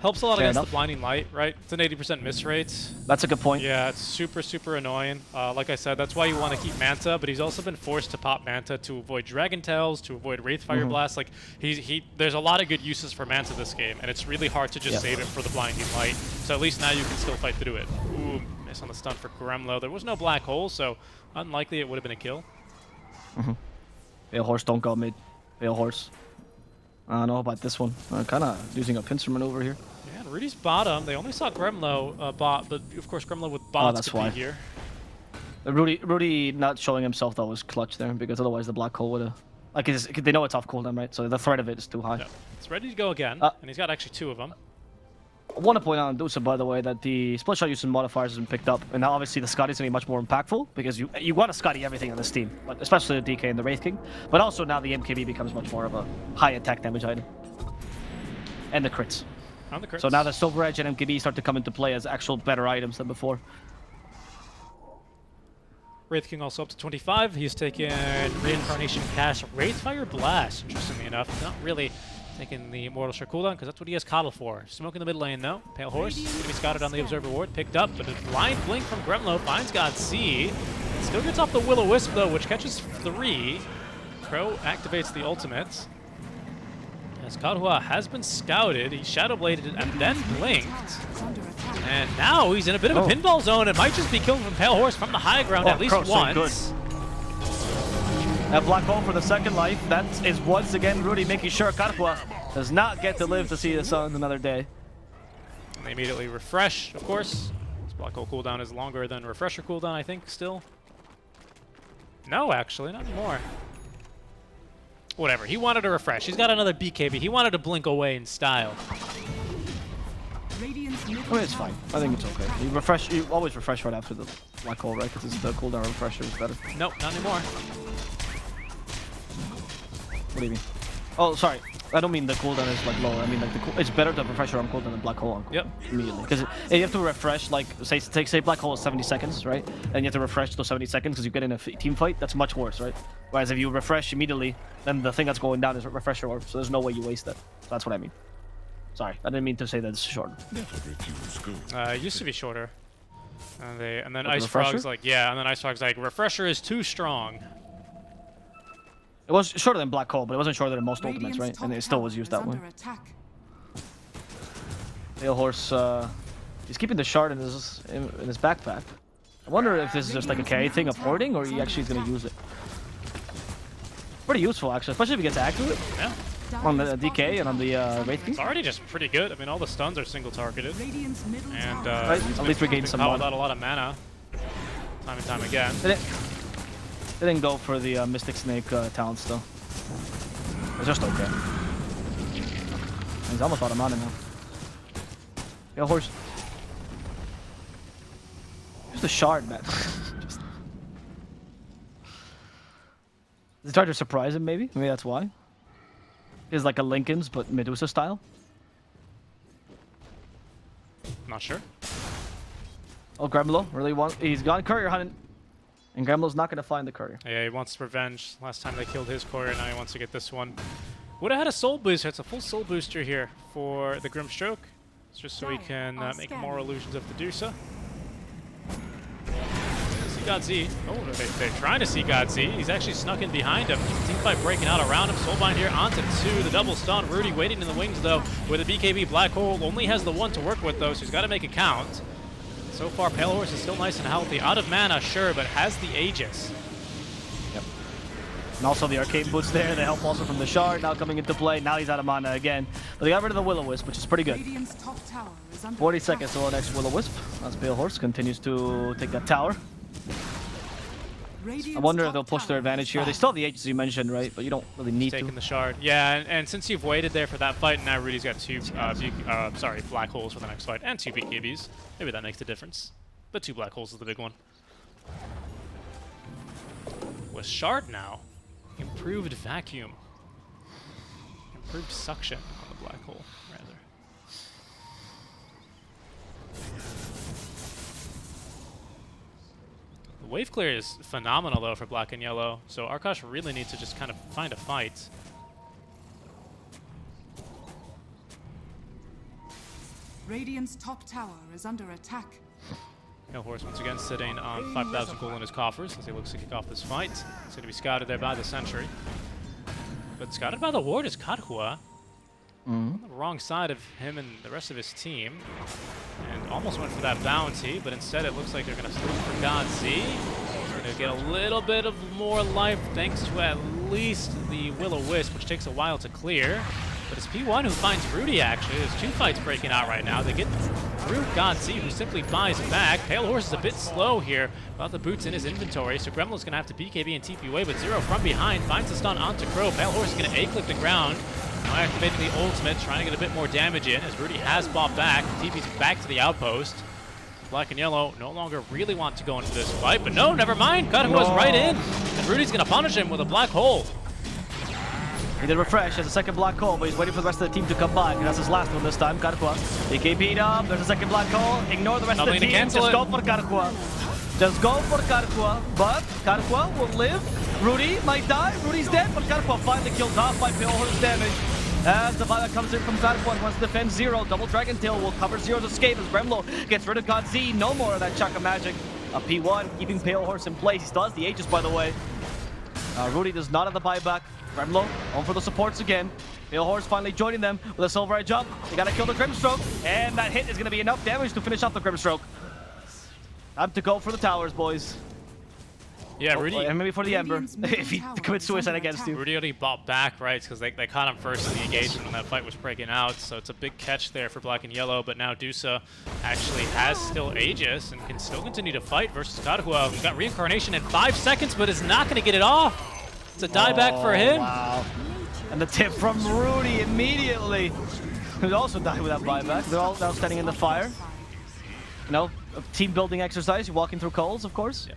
Helps a lot against the Blinding Light, right? It's an 80% miss rate. That's a good point. Yeah, it's super, super annoying. Like I said, that's why you want to keep Manta, but he's also been forced to pop Manta to avoid Dragon Tails, to avoid Wraith Fire Blast. Like, there's a lot of good uses for Manta this game, and it's really hard to just save it for the Blinding Light. So at least now you can still fight through it. Ooh, miss on the stun for Gremlo. There was no Black Hole, so unlikely it would have been a kill. Pale Horse, don't go mid. Pale Horse. I don't know about this one. Kind of using a pincer maneuver here. Yeah, and Rudy's bottom. They only saw Gremlo bot, but of course Gremlo with bots that's could why. be here. Rudy not showing himself, though, was clutch there, because otherwise the Black Hole would have... Like, they know it's off cooldown, right? So the threat of it is too high. Yeah. It's ready to go again, and he's got actually two of them. I want to point out on Dusa, by the way, that the split shot use and modifiers has been picked up, and now obviously the Scotty is going to be much more impactful because you want to Scotty everything on this team, but especially the DK and the Wraith King. But also now the MKB becomes much more of a high attack damage item, and the crits. On the crits. So now the Silver Edge and MKB start to come into play as actual better items than before. Wraith King also up to 25. He's taking Reincarnation Cash Wraithfire Blast. Interestingly enough, not really taking the Immortal Share cooldown because that's what he has Coddle for. Smoke in the mid lane though. Pale Horse going to be scouted on the Observer Ward. Picked up, but a blind blink from Gremlo finds God C. Still gets off the Will-O-Wisp though, which catches 3. Crow activates the ultimate. As Kadhua has been scouted, he Shadow Bladed and then blinked. And now he's in a bit of a pinball zone. It might just be killed from Pale Horse from the high ground at least once. That black hole for the second life. That is once again Rudy making sure Kadhua does not get to live to see the sun another day. And they immediately refresh, of course. This black hole cooldown is longer than refresher cooldown, I think, still. No, actually, not anymore. Whatever, he wanted to refresh. He's got another BKB. He wanted to blink away in style. Oh, it's fine. I think it's okay. You refresh. You always refresh right after the black hole, right? Because the cooldown refresher is better. Nope, not anymore. What do you mean? Oh, sorry. I don't mean the cooldown is like lower. I mean like it's better to refresher on cooldown than black hole on cooldown. Yep. Immediately, because you have to refresh like say black hole is 70 seconds, right? And you have to refresh those 70 seconds because you get in a team fight. That's much worse, right? Whereas if you refresh immediately, then the thing that's going down is a refresher orb. So there's no way you waste that. So that's what I mean. Sorry, I didn't mean to say that it's short. It used to be shorter. And then Like Ice Frog's like, yeah, and then Ice Frog's like, refresher is too strong. It was shorter than black hole, but it wasn't shorter than most ultimates, right? And it still was used that way. Pale Horse, he's keeping the shard in his backpack. I wonder if this is just like a carry thing of hoarding, or he actually is going to use it. Pretty useful, actually, especially if he gets accurate. Yeah. On the DK and on the Wraith King. It's already just pretty good. I mean, all the stuns are single targeted. And right. At least we gained some mana. Without a lot of mana. Time and time again. They didn't go for the Mystic Snake talents though. It's just okay. He's almost out of mana now. Yo, Horse. Just a shard, man. Just... Is it trying to surprise him, maybe? Maybe that's why. Is like a Lincoln's, but Medusa style. Not sure. Oh, Gremlo really he's gone courier hunting. And Gremlo's not going to find the courier. Yeah, he wants revenge. Last time they killed his courier, now he wants to get this one. Would have had a soul booster. It's a full soul booster here for the Grimstroke. It's just so he can make more illusions of the Dusa. See God Z. Oh, they're trying to see God Z. He's actually snuck in behind him. Teamfight breaking out around him. Soulbind here onto 2. The double stun. Rudy waiting in the wings though with a BKB Black Hole. Only has the 1 to work with though, so he's got to make it count. So far, Pale Horse is still nice and healthy. Out of mana, sure, but has the Aegis. Yep. And also the Arcane Boots there. The help also from the Shard now coming into play. Now he's out of mana again. But they got rid of the Will-O-Wisp, which is pretty good. 40 seconds till the next Will-O-Wisp. As Pale Horse continues to take that tower. I wonder if they'll push their advantage here. They still have the Aegis you mentioned, right? But you don't really need Taking the shard. Yeah, and since you've waited there for that fight, now Rudy's got 2 black holes for the next fight, and 2 BKBs. Maybe that makes a difference. But 2 black holes is the big one. With shard now, improved vacuum. Improved suction on the black hole, rather. The wave clear is phenomenal, though, for black and yellow, so Arkosh really needs to just kind of find a fight. Radiant's top tower is under attack. Pale Horse once again sitting on 5,000 gold in his coffers as he looks to kick off this fight. He's going to be scouted there by the Sentry. But scouted by the Ward is Kadhua. On the wrong side of him and the rest of his team. And almost went for that bounty, but instead it looks like they're going to sleep for God Z. He's going to get a little bit of more life thanks to at least the Will-O-Wisp, which takes a while to clear. But it's P1 who finds Rudy, actually. There's 2 fights breaking out right now. They get through God Z, who simply buys back. Pale Horse is a bit slow here without the boots in his inventory, so Gremlo's going to have to BKB and TP away, but Zero from behind finds the stun onto Crow. Pale Horse is going to A-click the ground. Now activating the ultimate, trying to get a bit more damage in as Rudy has bought back. TP's back to the outpost. Black and yellow no longer really want to go into this fight, but no, never mind. Karakua's right in, and Rudy's going to punish him with a black hole. He did refresh as a second black hole, but he's waiting for the rest of the team to come by. And that's his last one this time, Karakua. BKB'd up, there's a second black hole. Ignore the rest of the team, just go for Karakua. Just go for Karakua, but Karakua will live. Rudy might die, Rudy's dead, but Karakua finally killed off by Pale Horse damage. As the buyback comes in from Karakua and wants to defend Zero, double Dragon Tail will cover Zero's escape as Gremlo gets rid of God Z. No more of that Chakra Magic. A P1, keeping Pale Horse in place. He still has the Aegis, by the way. Rudy does not have the buyback. Gremlo on for the supports again. Pale Horse finally joining them with a Silver Eye jump. They gotta kill the Grimstroke, and that hit is gonna be enough damage to finish off the Grimstroke. Time to go for the towers, boys. Yeah, Rudy. And maybe for the Ember, if he commits suicide against you. Rudy already bought back, right? Because they caught him first in the engagement when that fight was breaking out. So it's a big catch there for Black and Yellow. But now Dusa actually has still Aegis and can still continue to fight versus Karakua, who's got Reincarnation in 5 seconds, but is not going to get it off. It's a dieback for him. Wow. And the tip from Rudy immediately. Who also died with that buyback. They're all now standing in the fire. You know, a team building exercise. You're walking through coals, of course. Yeah.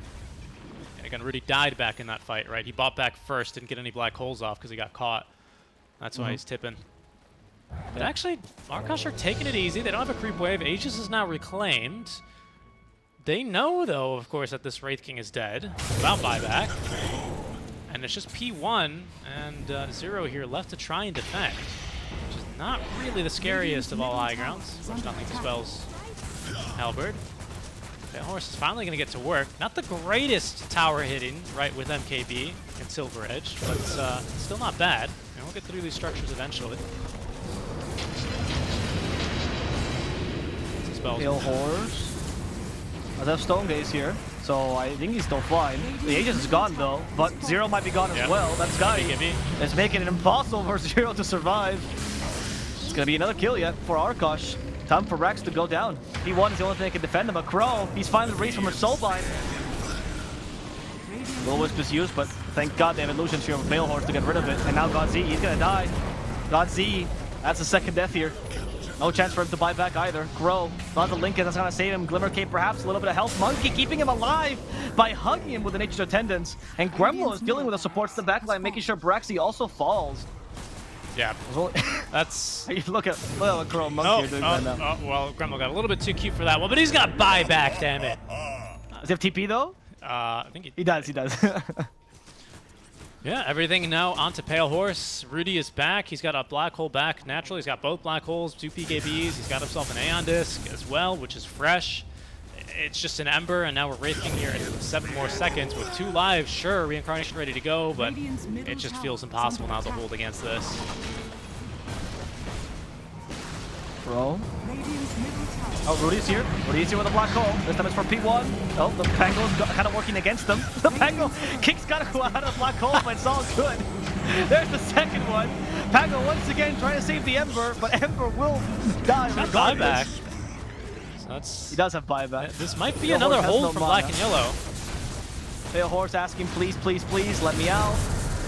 Again, Rudy died back in that fight, right? He bought back first, didn't get any black holes off because he got caught. That's why he's tipping. But actually, Arkosh are taking it easy. They don't have a creep wave. Aegis is now reclaimed. They know, though, of course, that this Wraith King is dead without buyback. And it's just P1 and Zero here left to try and defend. Which is not really the scariest of all high grounds. Nothing dispels Halberd. Pale Horse is finally going to get to work. Not the greatest tower hitting, right, with MKB and Silver Edge, but still not bad. And we'll get through these structures eventually. Pale Horse. I have Stone Gaze here, so I think he's still fine. The Aegis is gone though, but Zero might be gone as well. That Sky is making it impossible for Zero to survive. It's going to be another kill yet for Arkosh. Time for Rex to go down. P1 is the only thing that can defend him. A Crow, he's finally released from her Soulbind. Will Wisp is used, but thank God they have illusions here with Pale Horse to get rid of it. And now God Z, he's gonna die. God Z, that's the second death here. No chance for him to buy back either. Crow, not the Lincoln, that's gonna save him. Glimmer Cape perhaps, a little bit of health. Monkey keeping him alive by hugging him with an Nature's Attendance. And Gremlo is dealing with the supports to the backline, making sure Braxy also falls. Yeah, that's... Look at what Crow and Monkey are doing right now. Well, Gremlo got a little bit too cute for that one, but he's got buyback, damn it. Does he have TP though? I think he does. Yeah, everything now onto Pale Horse. Rudy is back. He's got a black hole back naturally. He's got both black holes, 2 PKBs. He's got himself an Aeon Disc as well, which is fresh. It's just an Ember, and now we're racing here in 7 more seconds with 2 lives. Sure, Reincarnation ready to go, but it just feels impossible now to hold against this. Bro. Oh, Rudy's here. Rudy's here with a black hole. This time it's for P1. Oh, the Pango is kind of working against them. The Pango kicks Karakua out of the black hole, but it's all good. There's the second one. Pango once again trying to save the Ember, but Ember will die regardless. He does have buyback. This might be another hold from Black and Yellow. Pale Horse asking, please, please, please, let me out.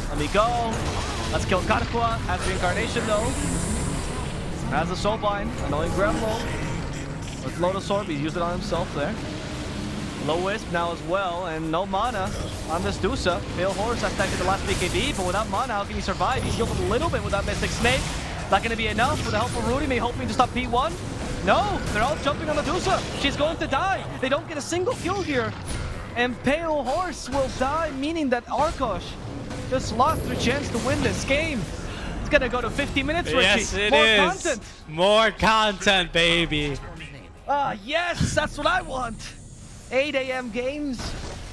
Let me go. Let's kill Karakua. Has Reincarnation though. Has a Soulbind. Annoying Gremlo. With Lotus Orb, he's used it on himself there. Low Wisp now as well, and no mana on this Dusa. Pale Horse has taken the last BKB, but without mana, how can he survive? He's healed a little bit with that Mystic Snake. Not going to be enough with the help of Rudy, maybe hoping to stop P1. No, they're all jumping on Medusa. She's going to die. They don't get a single kill here. And Pale Horse will die, meaning that Arkosh just lost their chance to win this game. It's going to go to 50 minutes, Richie. Yes, it More is. content. More content, baby. Ah, yes, that's what I want. 8 AM games,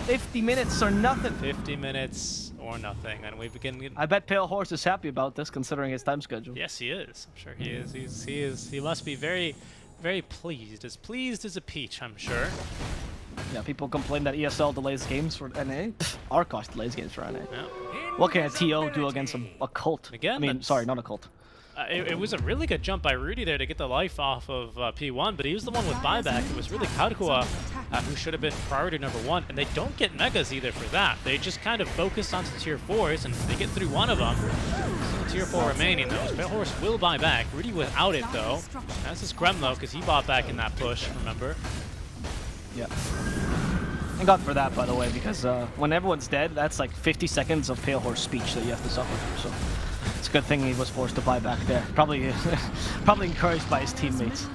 50 minutes or nothing. 50 minutes or nothing, and we begin. I bet Pale Horse is happy about this, considering his time schedule. Yes, he is. I'm sure he is. He must be very, very pleased. As pleased as a peach, I'm sure. Yeah, people complain that ESL delays games for NA. Arkosh delays games for NA. Yeah. What can a TO do against a cult? Again, I mean, sorry, not a cult. It was a really good jump by Rudy there to get the life off of P1, but he was the one with buyback. It was really Karakua who should have been priority number 1, and they don't get megas either for that. They just kind of focus onto tier 4s, and they get through one of them. tier 4 remaining, though. Pale Horse will buy back. Rudy without it, though. That's his Gremlo, because he bought back in that push, remember? Yeah. Thank God for that, by the way, because when everyone's dead, that's like 50 seconds of Pale Horse speech that you have to suffer. So it's a good thing he was forced to buy back there. Probably, probably encouraged by his teammates.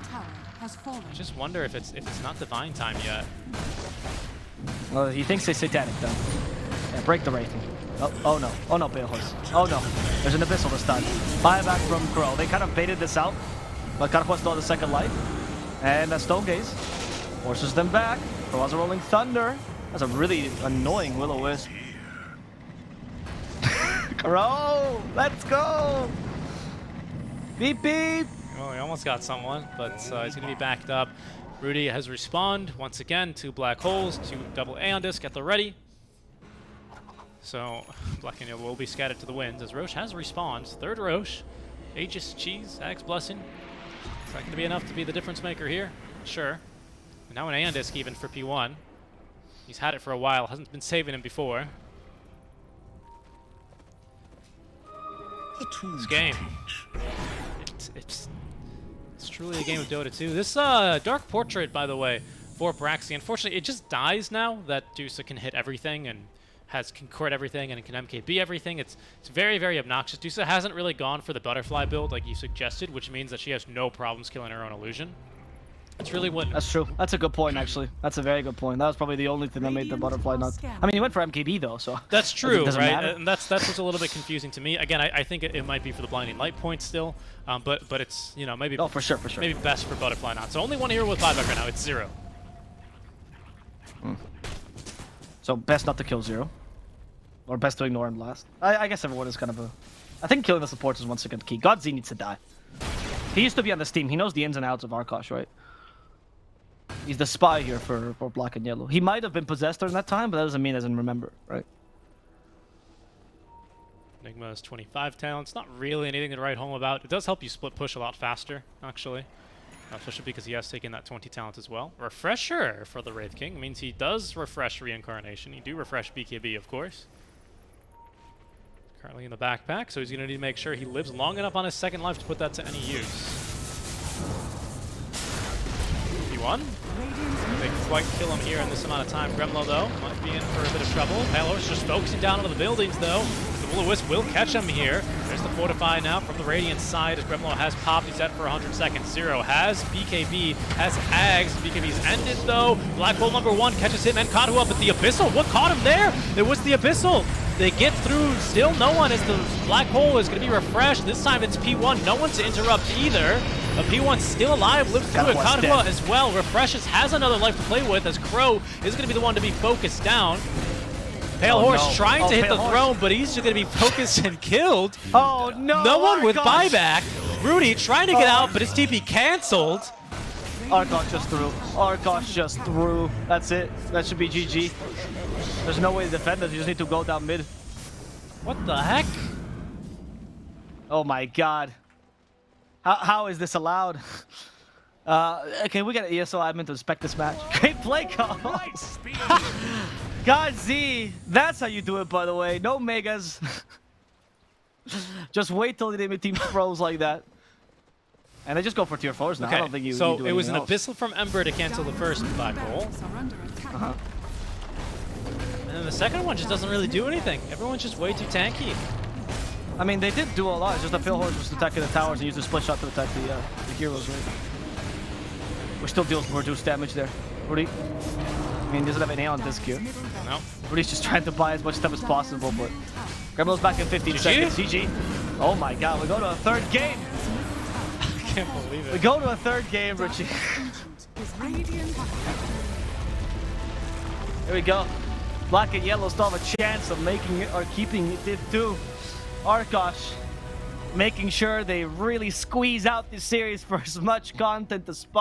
I just wonder if it's not divine time yet. Well, he thinks it's satanic, though. Yeah, break the Wraithing. Oh no. Oh no, Pale Horse. Oh no. There's an Abyssal this time. Buyback from Crow. They kind of baited this out, but Karpua still has a second life. And a Stone Gaze forces them back. Crow has a Rolling Thunder. That's a really annoying Will-O-Wisp. Crow! Let's go! Beep beep! Oh, he almost got someone, but he's going to be backed up. Rudy has respawned once again. 2 black holes, 2 double Aeon Disc at the ready. So Black and Yellow will be scattered to the winds as Roche has respawned. 3rd Roche. Aegis, Cheese, Axe Blessing. Is that going to be enough to be the difference maker here? Sure. And now an Aeon Disc even for P1. He's had it for a while, hasn't been saving him before. This game. It's truly a game of Dota 2. This Dark Portrait, by the way, for Braxy, unfortunately, it just dies now that Dusa can hit everything and can crit everything and can MKB everything. It's very, very obnoxious. Dusa hasn't really gone for the butterfly build like you suggested, which means that she has no problems killing her own illusion. That's really what... That's true. That's a good point, actually. That's a very good point. That was probably the only thing that made the butterfly not... I mean, he went for MKB, though, so... That's true, right? Matter. And that's what's a little bit confusing to me. Again, I think it might be for the Blinding Light point still, but it's, you know, maybe... Oh, for sure. Maybe best for butterfly not. So only one hero with buyback right now. It's 0. So best not to kill 0. Or best to ignore him last. I guess everyone is kind of a... I think killing the supports is once again key. Godz needs to die. He used to be on this team. He knows the ins and outs of Arkosh, right? He's the spy here for Black and Yellow. He might have been possessed during that time, but that doesn't mean he doesn't remember, right? Enigma has 25 talents. Not really anything to write home about. It does help you split push a lot faster, actually. Especially because he has taken that 20 talent as well. Refresher for the Wraith King means he does refresh Reincarnation. He do refresh BKB, of course. Currently in the backpack, so he's going to need to make sure he lives long enough on his second life to put that to any use. P1. They can quite kill him here in this amount of time. Gremlo, though, might be in for a bit of trouble. Pale Horse just focusing down on the buildings, though. The Will-O-Wisp will catch him here. There's the Fortify now from the Radiant side as Gremlo has popped. He's set for 100 seconds. 0 has BKB, has Ags. BKB's ended, though. Black Hole number 1 catches him and Kadua, but the Abyssal, what caught him there? It was the Abyssal. They get through, still no one as the Black Hole is going to be refreshed. This time it's P1, no one to interrupt either. But P1's still alive, lives through it. Kadua as well, refreshes, has another life to play with as Crow is going to be the one to be focused down. Pale Horse trying to hit the throne, but he's just going to be focused and killed. Oh no! No one with buyback. Rudy trying to get out, but his TP cancelled. Arkosh just threw. Arkosh just threw. That's it. That should be GG. There's no way to defend it. You just need to go down mid. What the heck? Oh my god. How is this allowed? Okay, we got an ESL admin to inspect this match. Great play call. God Z, that's how you do it, by the way. No megas. Just wait till the enemy team throws like that. And they just go for tier 4s now. Okay, I don't think you so do it was an else. Abyssal from Ember to cancel the first Black Hole. And then the second one just doesn't really do anything. Everyone's just way too tanky. I mean, they did do a lot. It's just that Pale Horse was attacking the towers and used a split shot to attack the heroes, right? Which still deals reduced damage there. Rudy, I mean, doesn't have any on this gear. No. Rudy's just trying to buy as much stuff as possible, but Gremlo's back in 15 seconds. GG. Oh my god, we go to a 3rd game. I can't believe it. We go to a 3rd game, Richie. Here we go. Black and Yellow still have a chance of making it or keeping it Div 2. Arkosh making sure they really squeeze out this series for as much content as possible.